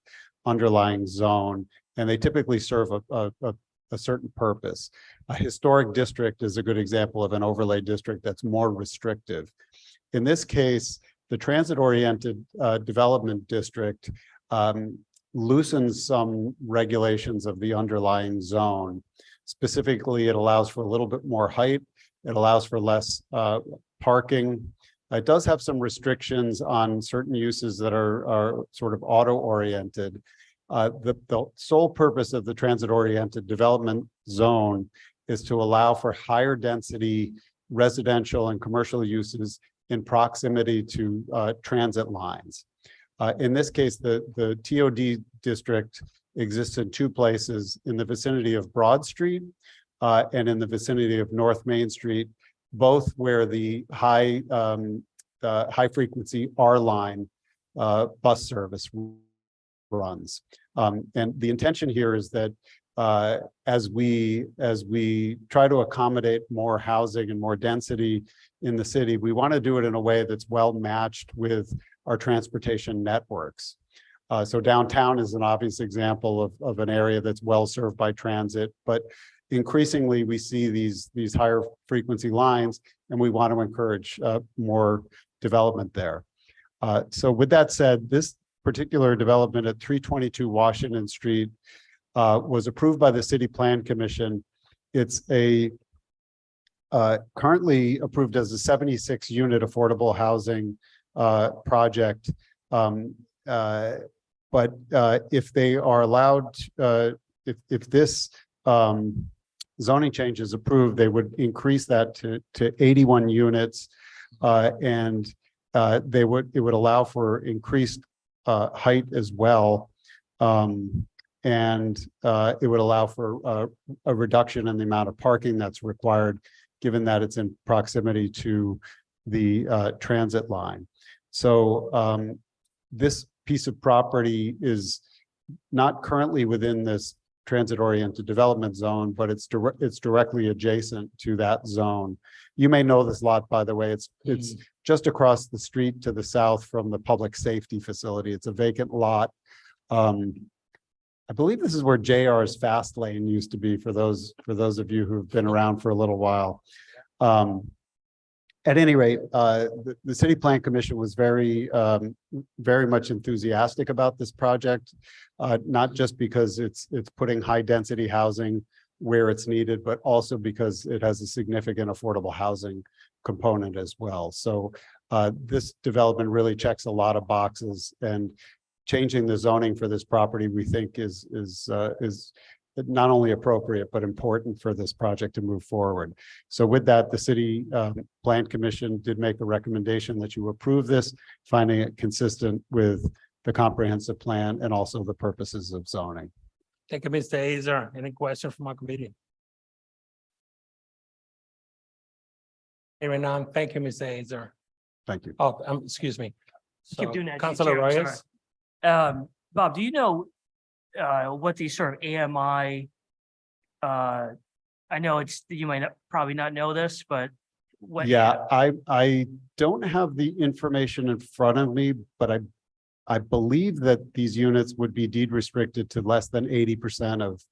underlying zone, and they typically serve a certain purpose. A historic district is a good example of an overlay district that's more restrictive. In this case, the transit-oriented development district loosens some regulations of the underlying zone. Specifically, it allows for a little bit more height. It allows for less parking. It does have some restrictions on certain uses that are sort of auto-oriented. The sole purpose of the transit-oriented development zone is to allow for higher density residential and commercial uses in proximity to transit lines. In this case, the TOD district exists in 2 places, in the vicinity of Broad Street and in the vicinity of North Main Street, both where the high frequency R line bus service runs. And the intention here is that as we try to accommodate more housing and more density in the city, we want to do it in a way that's well matched with our transportation networks. So downtown is an obvious example of an area that's well served by transit, but increasingly we see these higher frequency lines, and we want to encourage more development there. So with that said, this particular development at 322 Washington Street was approved by the City Plan Commission. It's currently approved as a 76-unit affordable housing project. But if they are allowed, if this zoning change is approved, they would increase that to 81 units, and it would allow for increased height as well, and it would allow for a reduction in the amount of parking that's required, given that it's in proximity to the transit line. So this piece of property is not currently within this transit-oriented development zone, but it's directly adjacent to that zone. You may know this lot, by the way. It's just across the street to the south from the public safety facility. It's a vacant lot. I believe this is where JR's Fast Lane used to be, for those of you who've been around for a little while. At any rate, the City Plan Commission was very much enthusiastic about this project, not just because it's putting high density housing where it's needed, but also because it has a significant affordable housing component as well. So this development really checks a lot of boxes, and changing the zoning for this property, we think is not only appropriate, but important for this project to move forward. So with that, the City Plan Commission did make a recommendation that you approve this, finding it consistent with the comprehensive plan, and also the purposes of zoning. Thank you, Mr. Azar. Any questions from our committee? Hearing none, thank you, Mr. Azar. Thank you. Oh, excuse me. Keep So, doing that. Councilor Chair, I'm Reyes? sorry. Bob, do you know what these sort of AMI? I know you might probably not know this, but what? Yeah, I don't have the information in front of me, but I believe that these units would be deed restricted to less than 80% of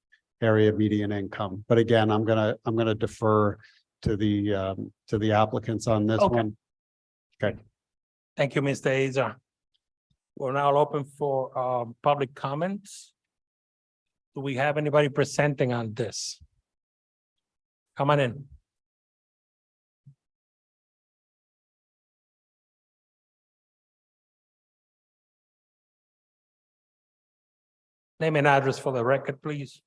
area median income. But again, I'm gonna defer to the applicants on this Okay. one. Okay. Thank you, Mr. Azar. We're now open for public comments. Do we have anybody presenting on this? Come on in. Name and address for the record, please.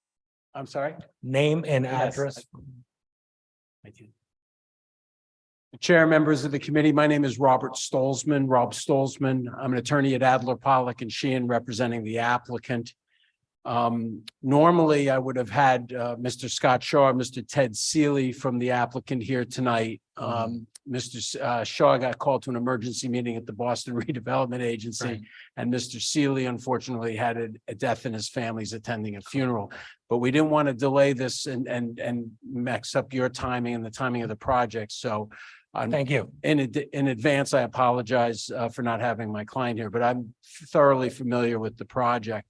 I'm sorry? Name and Yes. address. Chair, members of the committee, my name is Rob Stolzman. I'm an attorney at Adler, Pollock and Sheehan representing the applicant. Normally, I would have had Mr. Scott Shaw, Mr. Ted Seeley from the applicant here tonight. Mr. Shaw got called to an emergency meeting at the Boston Redevelopment Agency. Right. And Mr. Seeley unfortunately had a death in his family's attending a funeral. But we didn't want to delay this and mix up your timing and the timing of the project. So Thank you. in advance, I apologize for not having my client here, but I'm thoroughly familiar with the project.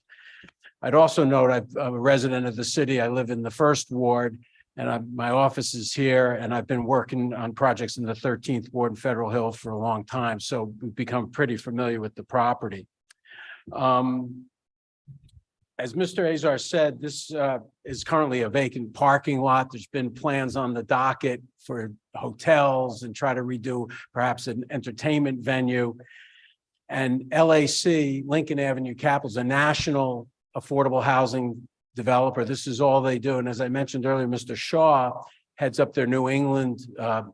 I'd also note I'm a resident of the city. I live in the first ward and my office is here and I've been working on projects in the 13th ward in Federal Hill for a long time. So we've become pretty familiar with the property. As Mr. Azar said, this is currently a vacant parking lot. There's been plans on the docket for hotels and try to redo perhaps an entertainment venue. And LAC, Lincoln Avenue Capital, is a national affordable housing developer. This is all they do. And as I mentioned earlier, Mr. Shaw heads up their New England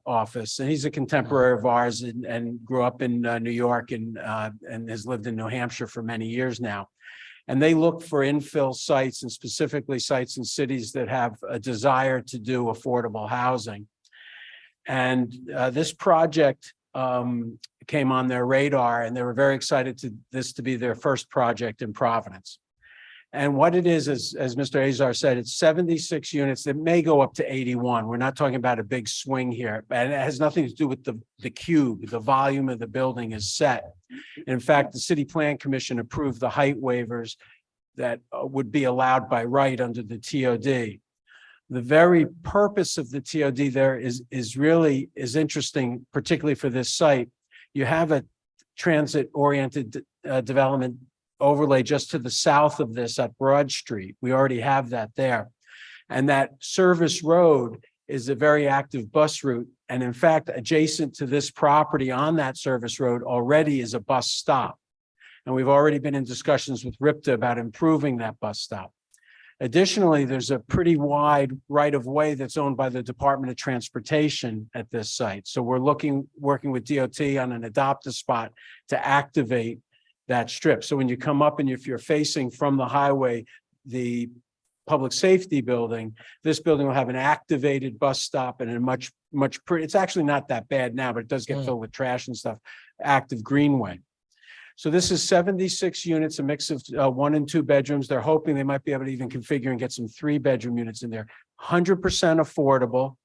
office. And he's a contemporary of ours and grew up in New York and has lived in New Hampshire for many years now. And they look for infill sites and specifically sites in cities that have a desire to do affordable housing. And this project came on their radar and they were very excited to be their first project in Providence. And what it is, as Mr. Azar said, it's 76 units. It may go up to 81. We're not talking about a big swing here, and it has nothing to do with the cube. The volume of the building is set. In fact, the City Plan Commission approved the height waivers that would be allowed by right under the TOD. The very purpose of the TOD there is interesting, particularly for this site. You have a transit-oriented development overlay just to the south of this at Broad Street. We already have that there. And that service road is a very active bus route. And in fact, adjacent to this property on that service road already is a bus stop. And we've already been in discussions with RIPTA about improving that bus stop. Additionally, there's a pretty wide right of way that's owned by the Department of Transportation at this site. So we're working with DOT on an adopt a spot to activate that strip. So when you come up and if you're facing from the highway, the public safety building, this building will have an activated bus stop and a it's actually not that bad now, but it does get filled with trash and stuff, active greenway. So this is 76 units, a mix of 1 and 2 bedrooms. They're hoping they might be able to even configure and get some 3-bedroom units in there. 100% affordable.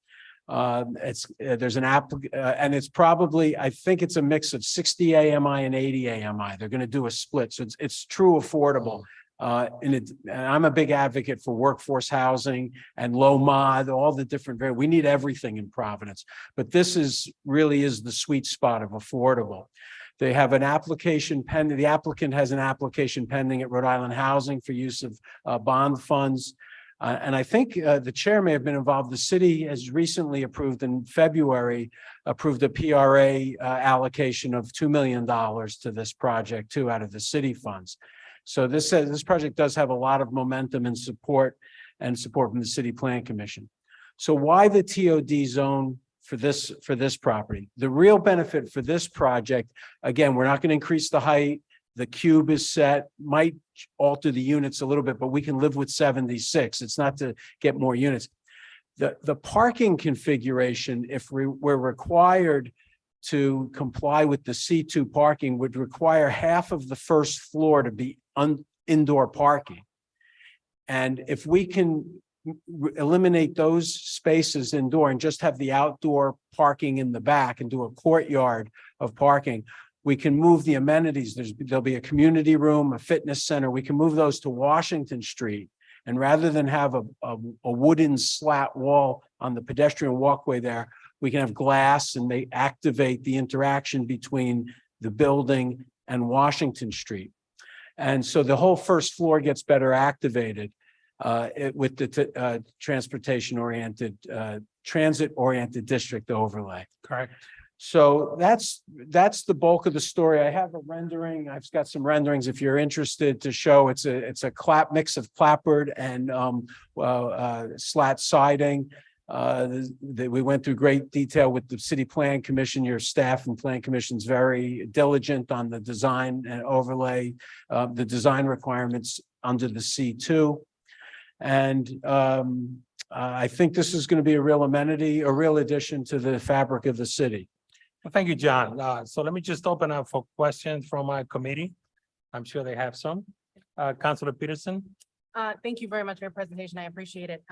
There's an app and it's probably, I think it's a mix of 60 AMI and 80 AMI. They're going to do a split. So it's true affordable. And I'm a big advocate for workforce housing and low mod, all the different, we need everything in Providence, but this really is the sweet spot of affordable. They have an application pending. The applicant has an application pending at Rhode Island Housing for use of bond funds. And I think the chair may have been involved. The city has recently approved in February, approved a PRA allocation of $2 million to this project too, out of the city funds. So this project does have a lot of momentum and support from the City Plan Commission. So why the TOD zone for this property? The real benefit for this project, again, we're not going to increase the height. The cube is set, might alter the units a little bit, but we can live with 76. It's not to get more units. The parking configuration, if we're required to comply with the C2 parking, would require half of the first floor to be indoor parking. And if we can eliminate those spaces indoor and just have the outdoor parking in the back and do a courtyard of parking, we can move the amenities. There'll be a community room, a fitness center. We can move those to Washington Street. And rather than have a wooden slat wall on the pedestrian walkway there, we can have glass and they activate the interaction between the building and Washington Street. And so the whole first floor gets better activated with the transportation-oriented, transit-oriented district overlay. Correct. So that's the bulk of the story. I have a rendering. I've got some renderings if you're interested to show. It's a mix of clapboard and slat siding. We went through great detail with the City Plan Commission. Your staff and Plan Commission's very diligent on the design and overlay, the design requirements under the C2. And I think this is going to be a real amenity, a real addition to the fabric of the city. Well, thank you, John. So let me just open up for questions from my committee. I'm sure they have some. Councilor Peterson. Thank you very much for your presentation. I appreciate it.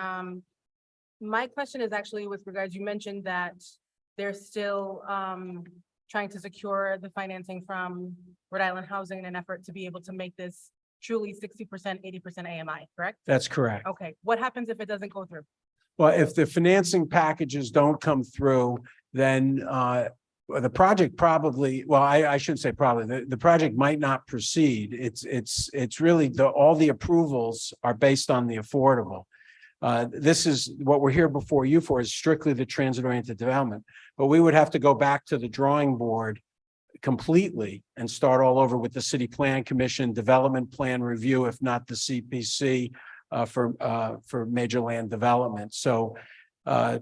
My question is actually with regards, you mentioned that they're still trying to secure the financing from Rhode Island Housing in an effort to be able to make this truly 60%, 80% AMI, correct? That's correct. Okay, what happens if it doesn't go through? Well, if the financing packages don't come through, then the project probably, well, I shouldn't say probably, the project might not proceed. It's really all the approvals are based on the affordable. This is what we're here before you for is strictly the transit-oriented development. But we would have to go back to the drawing board completely and start all over with the City Plan Commission, development plan review, if not the CPC for major land development. So I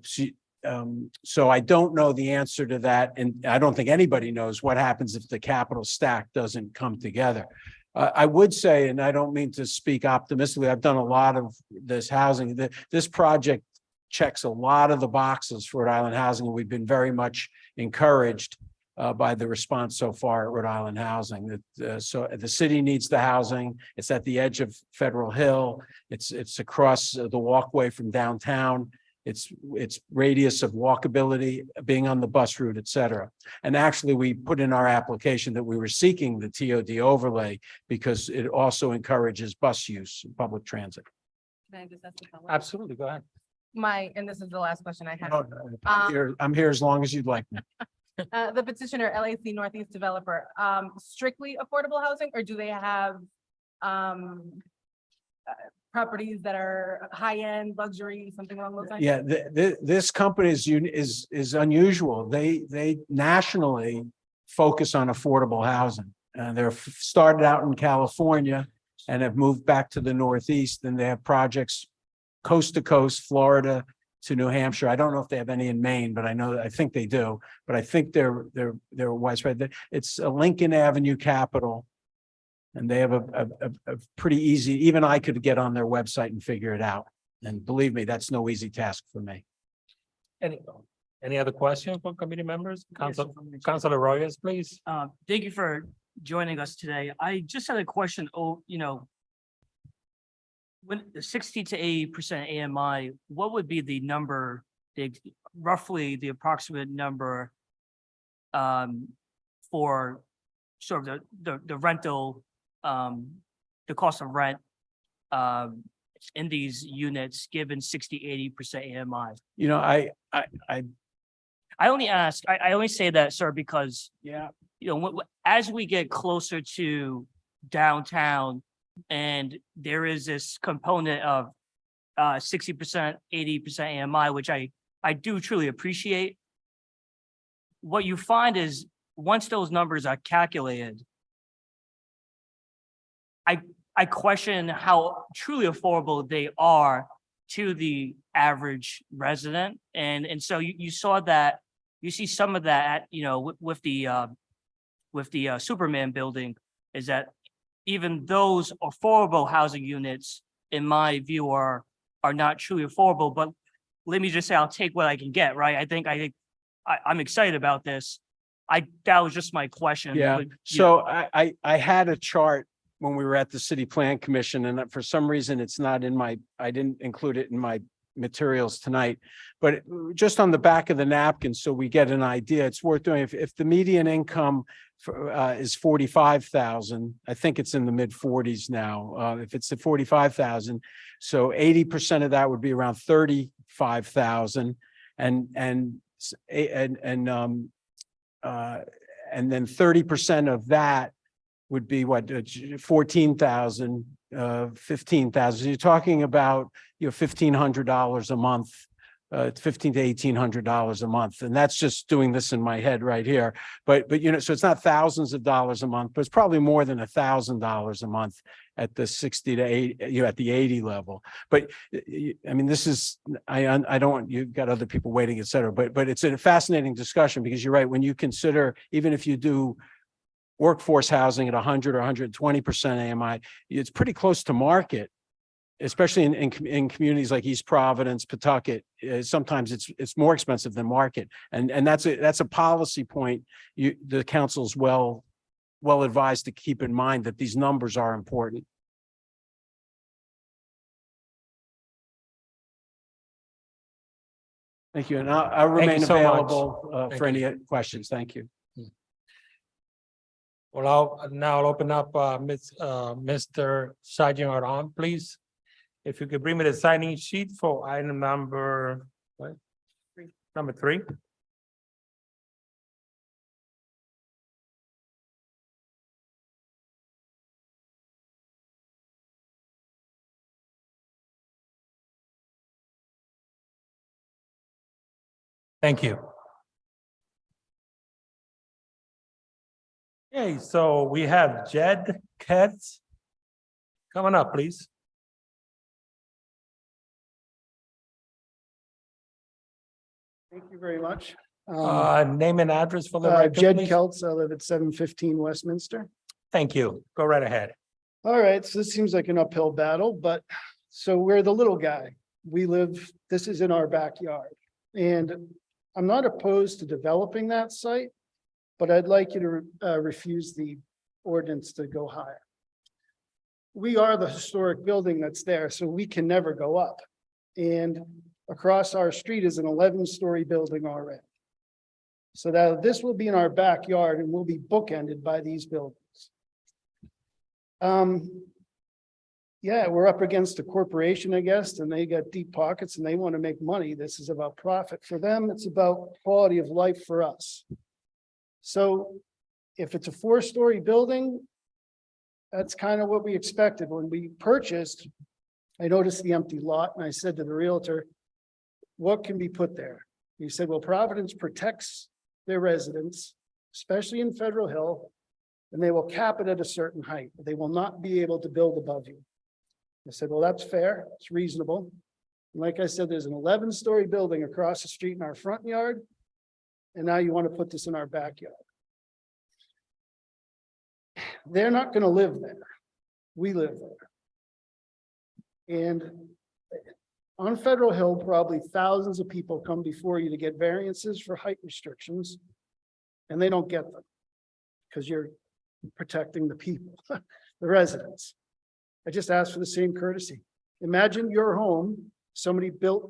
don't know the answer to that. And I don't think anybody knows what happens if the capital stack doesn't come together. I would say, and I don't mean to speak optimistically, I've done a lot of this housing. This project checks a lot of the boxes for Rhode Island Housing, and we've been very much encouraged by the response so far at Rhode Island Housing. So the city needs the housing. It's at the edge of Federal Hill. It's across the walkway from downtown. It's radius of walkability, being on the bus route, et cetera. And actually, we put in our application that we were seeking the TOD overlay because it also encourages bus use, public transit. Can I just ask a follow-up? Absolutely, go ahead. And this is the last question I have. I'm here as long as you'd like me. The petitioner, LAC Northeast Developer, strictly affordable housing, or do they have properties that are high-end luxury, something along those lines? Yeah, this company is unusual. They nationally focus on affordable housing. They're started out in California and have moved back to the Northeast, and they have projects coast to coast, Florida to New Hampshire. I don't know if they have any in Maine, but I think they do. But I think they're widespread. It's a Lincoln Avenue capital. And they have a pretty easy, even I could get on their website and figure it out. And believe me, that's no easy task for me. Any other questions from committee members? Councilor Reyes, please. Thank you for joining us today. I just had a question. When the 60 to 80% AMI, what would be the number, roughly the approximate number for sort of the rental, the cost of rent in these units given 60, 80% AMI? I only ask, I only say that, sir, because as we get closer to downtown and there is this component of 60%, 80% AMI, which I do truly appreciate. What you find is once those numbers are calculated, I question how truly affordable they are to the average resident. And so you saw that, you see some of that, with the Superman building, is that even those affordable housing units, in my view, are not truly affordable, but let me just say, I'll take what I can get, right? I'm excited about this. That was just my question. Yeah, but, so I had a chart when we were at the City Plan Commission, and for some reason it's not in I didn't include it in my materials tonight. But just on the back of the napkin, so we get an idea, it's worth doing. If the median income is 45,000, I think it's in the mid 40s now. If it's at 45,000, so 80% of that would be around 35,000, and then 30% of that would be what, 14,000, 15,000. So you're talking about, $1,500 a month, $1,500 to $1,800 a month. And that's just doing this in my head right here. But so it's not thousands of dollars a month, but it's probably more than $1,000 a month at the 60 to 80, at the 80 level. But I mean, this is, I don't want, you've got other people waiting, et cetera, but it's a fascinating discussion, because you're right. When you consider, even if you do workforce housing at 100 or 120% AMI, it's pretty close to market, especially in communities like East Providence, Pawtucket. Sometimes it's more expensive than market. And that's a policy point. The council's well advised to keep in mind that these numbers are important. Thank you. And I'll remain so much. available for any questions. Thank you. Well, I'll open up, Mr. Sergeant Aram, please. If you could bring me the signing sheet for item number, what? Number 3. Thank you. Okay, so we have Jed Katz. Coming up, please. Thank you very much. Name and address for the record, Jed please. Keltz, I live at 715 Westminster. Thank you. Go right ahead. All right, so this seems like an uphill battle, but so we're the little guy. This is in our backyard. And I'm not opposed to developing that site, but I'd like you to refuse the ordinance to go higher. We are the historic building that's there, so we can never go up. And across our street is an 11-story building already. So that this will be in our backyard and will be bookended by these buildings. Yeah, we're up against a corporation, I guess, and they got deep pockets and they want to make money. This is about profit for them. It's about quality of life for us. So if it's a 4-story building, that's kind of what we expected. When we purchased, I noticed the empty lot and I said to the realtor, what can be put there? He said, well, Providence protects their residents, especially in Federal Hill, and they will cap it at a certain height. They will not be able to build above you. I said, well, that's fair. It's reasonable. And like I said, there's an 11-story building across the street in our front yard. And now you want to put this in our backyard. They're not going to live there. We live there. And on Federal Hill, probably thousands of people come before you to get variances for height restrictions, and they don't get them because you're protecting the people, the residents. I just ask for the same courtesy. Imagine your home, somebody built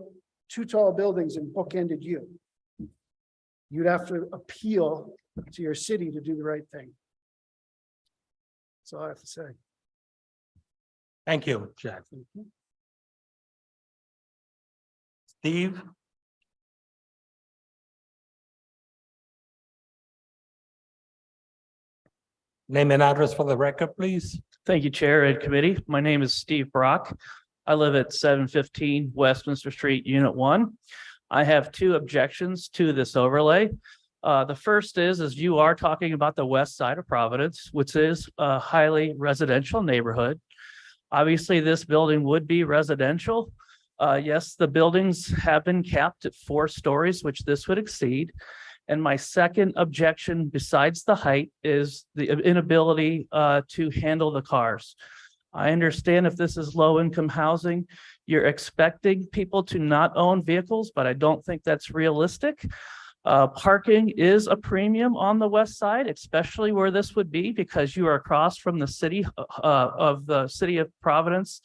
2 tall buildings and bookended you. You'd have to appeal to your city to do the right thing. That's all I have to say. Thank you, Jack. Steve? Name and address for the record, please. Thank you, Chair and Committee. My name is Steve Brock. I live at 715 Westminster Street, Unit 1. I have 2 objections to this overlay. The first is you are talking about the west side of Providence, which is a highly residential neighborhood. Obviously, this building would be residential. Yes, the buildings have been capped at 4 stories, which this would exceed. And my second objection, besides the height, is the inability to handle the cars. I understand if this is low-income housing, you're expecting people to not own vehicles, but I don't think that's realistic. Parking is a premium on the west side, especially where this would be, because you are across from the city of Providence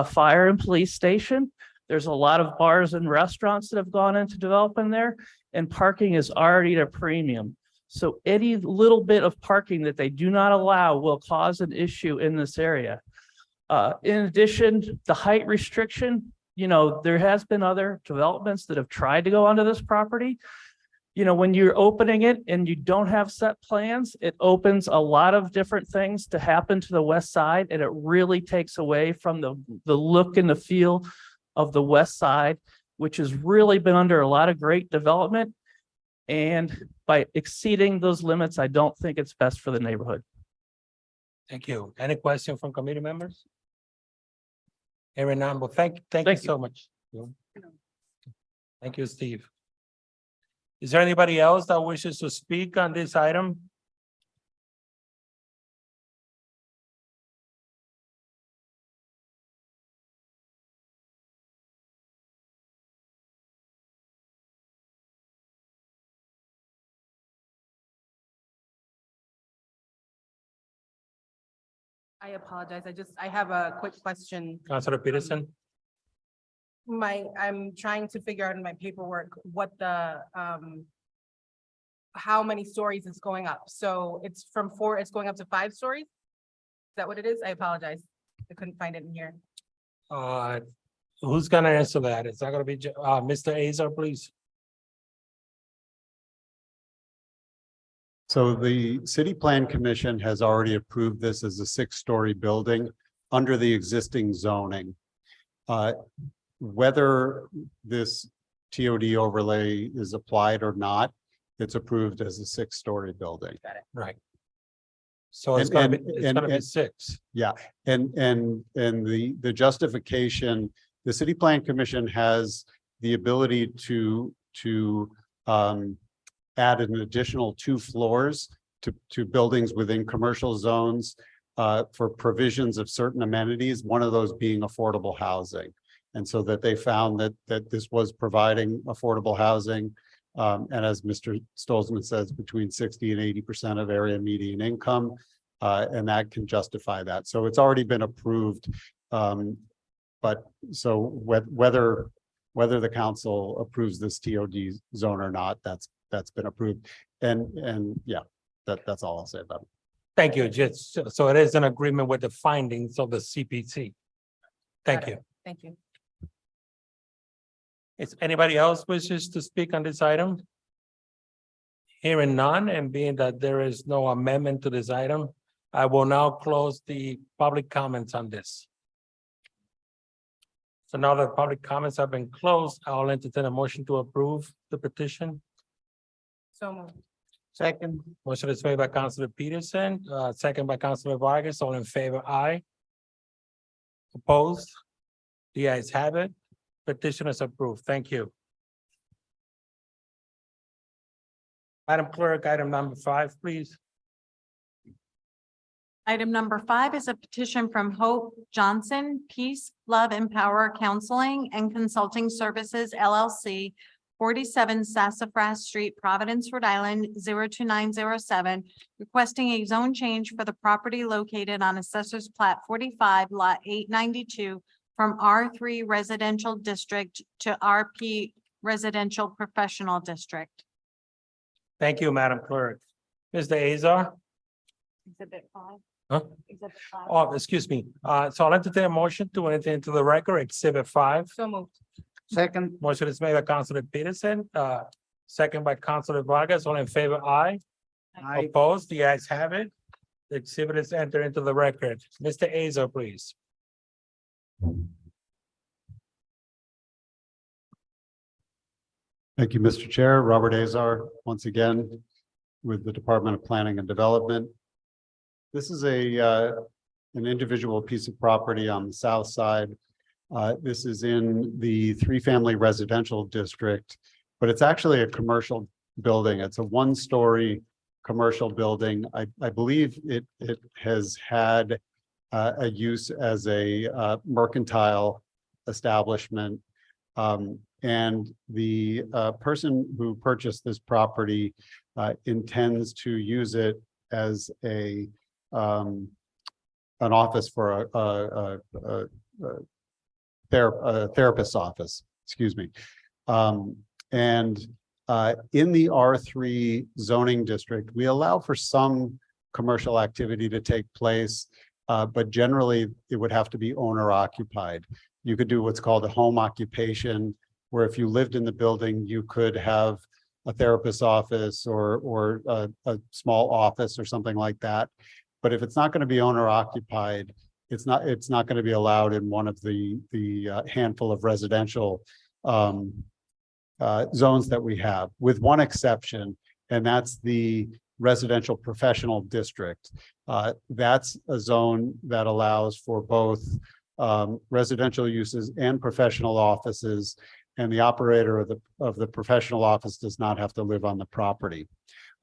fire and police station. There's a lot of bars and restaurants that have gone into development there, and parking is already at a premium. So any little bit of parking that they do not allow will cause an issue in this area. In addition, the height restriction, there has been other developments that have tried to go onto this property. When you're opening it and you don't have set plans, it opens a lot of different things to happen to the west side, and it really takes away from the look and the feel of the west side, which has really been under a lot of great development. And by exceeding those limits, I don't think it's best for the neighborhood. Thank you. Any question from committee members? Hearing none, well, thank you so much. Thank you, Steve. Is there anybody else that wishes to speak on this item? I apologize. I have a quick question. Councilor Peterson? I'm trying to figure out in my paperwork what how many stories it's going up. So it's from 4, it's going up to 5 stories? Is that what it is? I apologize. I couldn't find it in here. Who's gonna answer that? Is that gonna be Mr. Azar, please? So the City Plan Commission has already approved this as a 6-story building under the existing zoning. Whether this TOD overlay is applied or not, it's approved as a 6-story building. Right. So it's And- gonna be, it's and- gonna be and- 6. Yeah, and the justification, the City Plan Commission has the ability to add an additional 2 floors to buildings within commercial zones for provisions of certain amenities, one of those being affordable housing. And so that they found that this was providing affordable housing. And as Mr. Stolzman says, between 60 and 80% of area median income. And that can justify that. So it's already been approved. But so whether the council approves this TOD zone or not, that's been approved. And yeah, that's all I'll say about it. Thank you. Just so it is an agreement with the findings of the CPC. Thank you. Thank you. Is anybody else wishes to speak on this item? Hearing none, and being that there is no amendment to this item, I will now close the public comments on this. So now that public comments have been closed, I'll entertain a motion to approve the petition. So moved. Second. Motion is made by Councilor Peterson, second by Councilor Vargas. All in favor, aye. Opposed? The ayes have it. Petition is approved. Thank you. Madam Clerk, item number 5, please. Item number 5 is a petition from Hope Johnson, Peace, Love, and Power Counseling and Consulting Services, LLC, 47 Sassafras Street, Providence, Rhode Island, 02907, requesting a zone change for the property located on Assessor's Plat 45, Lot 892, from R3 Residential District to RP Residential Professional District. Thank you, Madam Clerk. Mr. Azar? Exhibit 5. Huh? Exhibit 5. Oh, excuse me. So I'll entertain a motion to enter into the record, Exhibit 5. So moved. Second. Motion is made by Councilor Peterson, second by Councilor Vargas. All in favor, aye. Aye. Opposed? The ayes have it. The exhibit is entered into the record. Mr. Azar, please. Thank you, Mr. Chair. Robert Azar, once again, with the Department of Planning and Development. This is an individual piece of property on the south side. This is in the 3-family residential district, but it's actually a commercial building. It's a one-story commercial building. I believe it has had a use as a mercantile establishment. And the person who purchased this property intends to use it as an office for a therapist's office, excuse me. And in the R3 zoning district, we allow for some commercial activity to take place, but generally it would have to be owner occupied. You could do what's called a home occupation, where if you lived in the building, you could have a therapist's office or a small office or something like that. But if it's not going to be owner occupied, it's not going to be allowed in one of the handful of residential zones that we have, with one exception, and that's the residential professional district. That's a zone that allows for both residential uses and professional offices, and the operator of the professional office does not have to live on the property.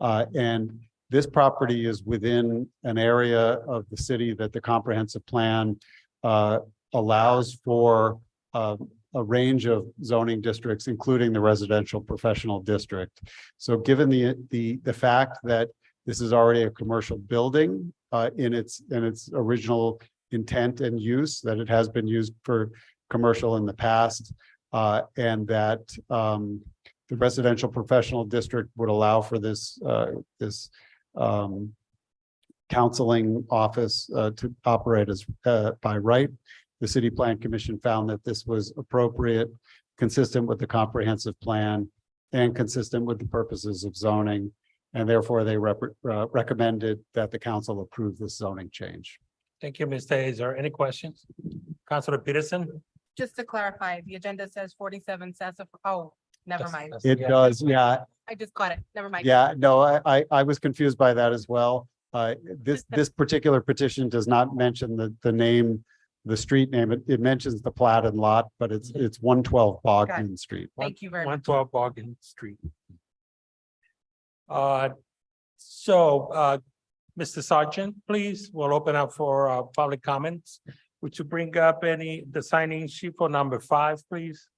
And this property is within an area of the city that the comprehensive plan allows for a range of zoning districts, including the residential professional district. So given the fact that this is already a commercial building in its original intent and use, that it has been used for commercial in the past, and that the residential professional district would allow for this counseling office to operate as by right. The City Plan Commission found that this was appropriate, consistent with the comprehensive plan, and consistent with the purposes of zoning, and therefore they recommended that the council approve this zoning change. Thank you, Mr. Azar. Any questions? Councilor Peterson? Just to clarify, the agenda says 47 Sassafras. Oh, never mind. It does, yeah. I just caught it. Never mind. Yeah, no, I was confused by that as well. This particular petition does not mention the name, the street name. It mentions the plat and lot, but it's 112 Bogdan Street. Thank you very much. 112 Bogdan Street. Mr. Sergeant, please, we'll open up for public comments. Would you bring up the signing sheet for number 5, please?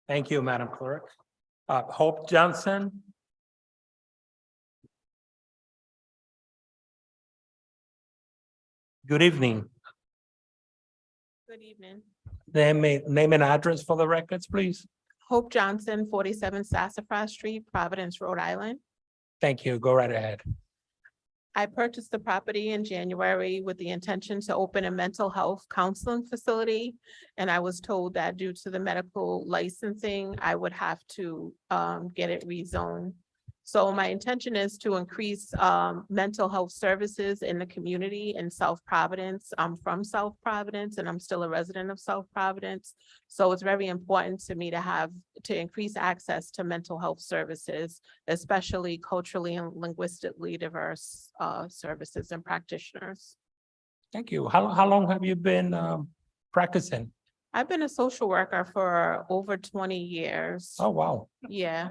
Thank you, Madam Clerk. Hope Johnson. Good evening. Good evening. Name and address for the records, please. Hope Johnson, 47 Sassafras Street, Providence, Rhode Island. Thank you. Go right ahead. I purchased the property in January with the intention to open a mental health counseling facility. And I was told that due to the medical licensing, I would have to get it rezoned. So my intention is to increase mental health services in the community in South Providence. I'm from South Providence and I'm still a resident of South Providence. So it's very important to me to increase access to mental health services, especially culturally and linguistically diverse services and practitioners. Thank you. How long have you been practicing? I've been a social worker for over 20 years. Oh, wow. Yeah.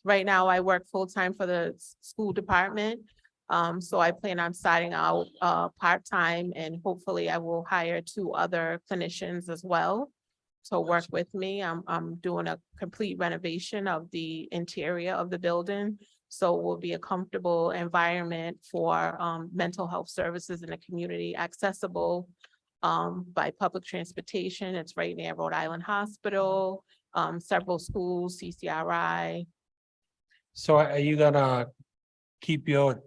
Right now, I work full-time for the school department. So I plan on starting out part-time, and hopefully I will hire 2 other clinicians as well to work with me. I'm doing a complete renovation of the interior of the building. So it will be a comfortable environment for mental health services in the community, accessible by public transportation. It's right near Rhode Island Hospital, several schools, CCRI. So are you gonna keep your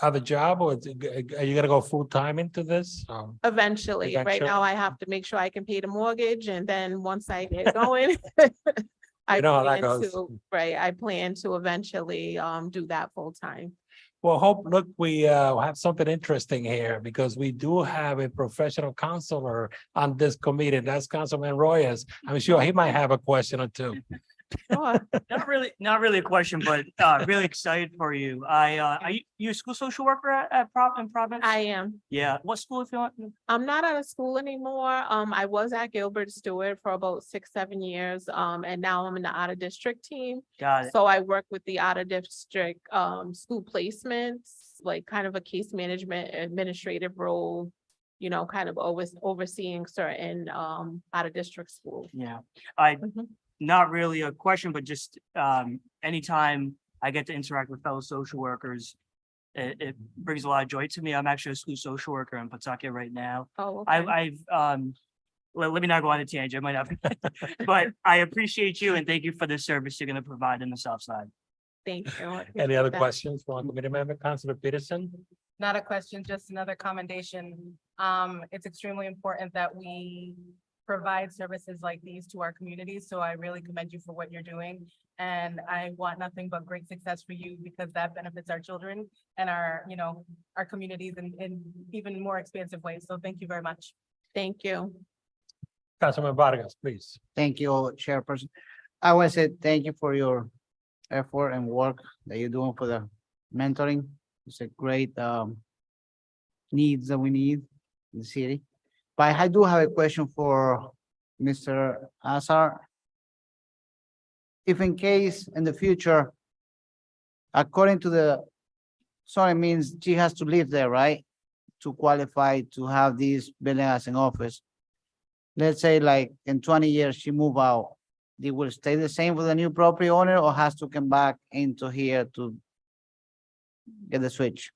other job, or are you gonna go full-time into this? Eventually, right Eventually. now I have to make sure I can pay the mortgage, and then once I get going. I You know how that plan goes. to, right, I plan to eventually do that full time. Well, look, we have something interesting here, because we do have a professional counselor on this committee. That's Councilman Royas. I'm sure he might have a question or two. Sure. Not really a question, but really excited for you. Are you a school social worker in Providence? I am. Yeah, what school if you want? I'm not out of school anymore. I was at Gilbert Stewart for about 6, 7 years. And now I'm in the out of district team. Got it. So I work with the out of district school placements, like kind of a case management administrative role, you know, kind of overseeing certain out of district schools. Yeah, Mhm. not really a question, but just anytime I get to interact with fellow social workers, it brings a lot of joy to me. I'm actually a school social worker in Pawtucket right now. Oh, okay. I've let me not go on a tangent, I might not, but I appreciate you and thank you for the service you're gonna provide in the South Side. Thank you. I Any other appreciate that. questions from our committee member, Councilor Peterson? Not a question, just another commendation. It's extremely important that we provide services like these to our communities. So I really commend you for what you're doing. And I want nothing but great success for you because that benefits our children and our, you know, our communities in even more expansive ways. So thank you very much. Thank you. Councilman Vargas, please. Thank you, Chairperson. I want to say thank you for your effort and work that you're doing for the mentoring. It's a great needs that we need in the city. But I do have a question for Mr. Azar. If in case in the future, according to the, so it means she has to live there, right? To qualify to have this building as an office. Let's say like in 20 years, she move out, they will stay the same for the new property owner or has to come back into here to get the switch?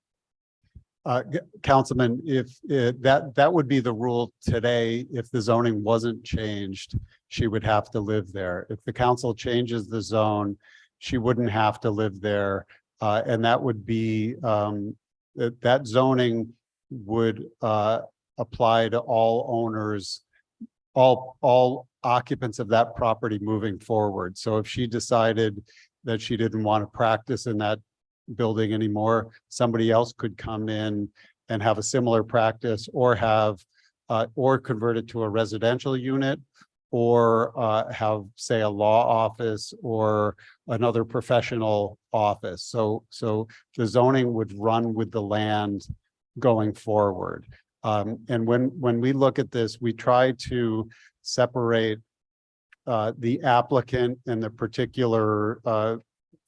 Councilman, if that would be the rule today, if the zoning wasn't changed, she would have to live there. If the council changes the zone, she wouldn't have to live there. And that would be, that zoning would apply to all owners, all occupants of that property moving forward. So if she decided that she didn't want to practice in that building anymore, somebody else could come in and have a similar practice or have or convert it to a residential unit or have, say, a law office or another professional office. So the zoning would run with the land going forward. And when we look at this, we try to separate the applicant and the particular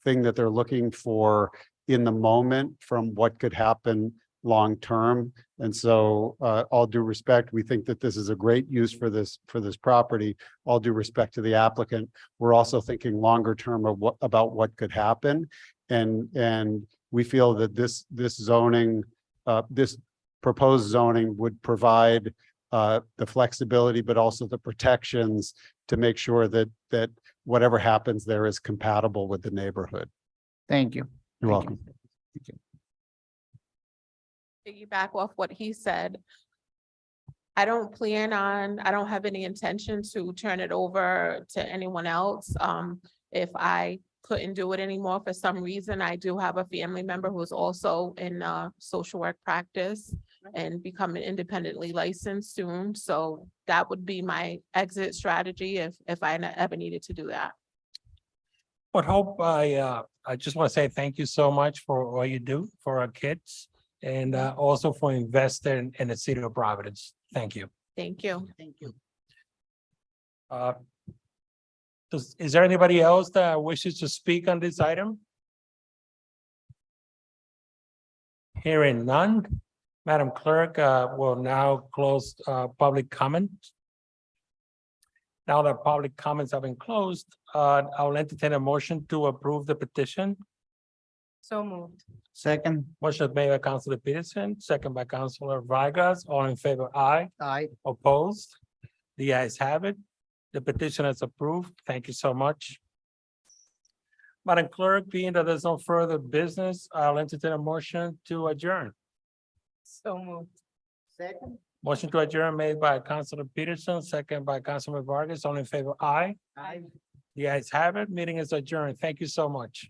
thing that they're looking for in the moment from what could happen long-term. And so all due respect, we think that this is a great use for this property. All due respect to the applicant, we're also thinking longer term of about what could happen. And we feel that this zoning, this proposed zoning would provide the flexibility, but also the protections to make sure that whatever happens there is compatible with the neighborhood. Thank you. You're Thank welcome. Piggyback off what he said. I don't have any intention to turn it over to anyone else. If I couldn't do it anymore for some reason, I do have a family member who's also in social work practice and becoming independently licensed soon. So that would be my exit strategy if I ever needed to do that. But Hope, I just want to say thank you so much for all you do for our kids and also for investing in the city of Providence. Thank you. Thank you. Thank you. Is there anybody else that wishes to speak on this item? Hearing none, Madam Clerk will now close public comment. Now that public comments have been closed, I'll entertain a motion to approve the petition. So moved. Second, Motion made by Councilor Peterson, second by Councilor Vargas. All in favor, aye. aye. Opposed? The ayes have it. The petition is approved. Thank you so much. Madam Clerk, being that there's no further business, I'll entertain a motion to adjourn. So moved. Second, Motion to adjourn made by Councilor Peterson, second by Councilor Vargas. All in favor, aye. aye. The ayes have it. Meeting is adjourned. Thank you so much.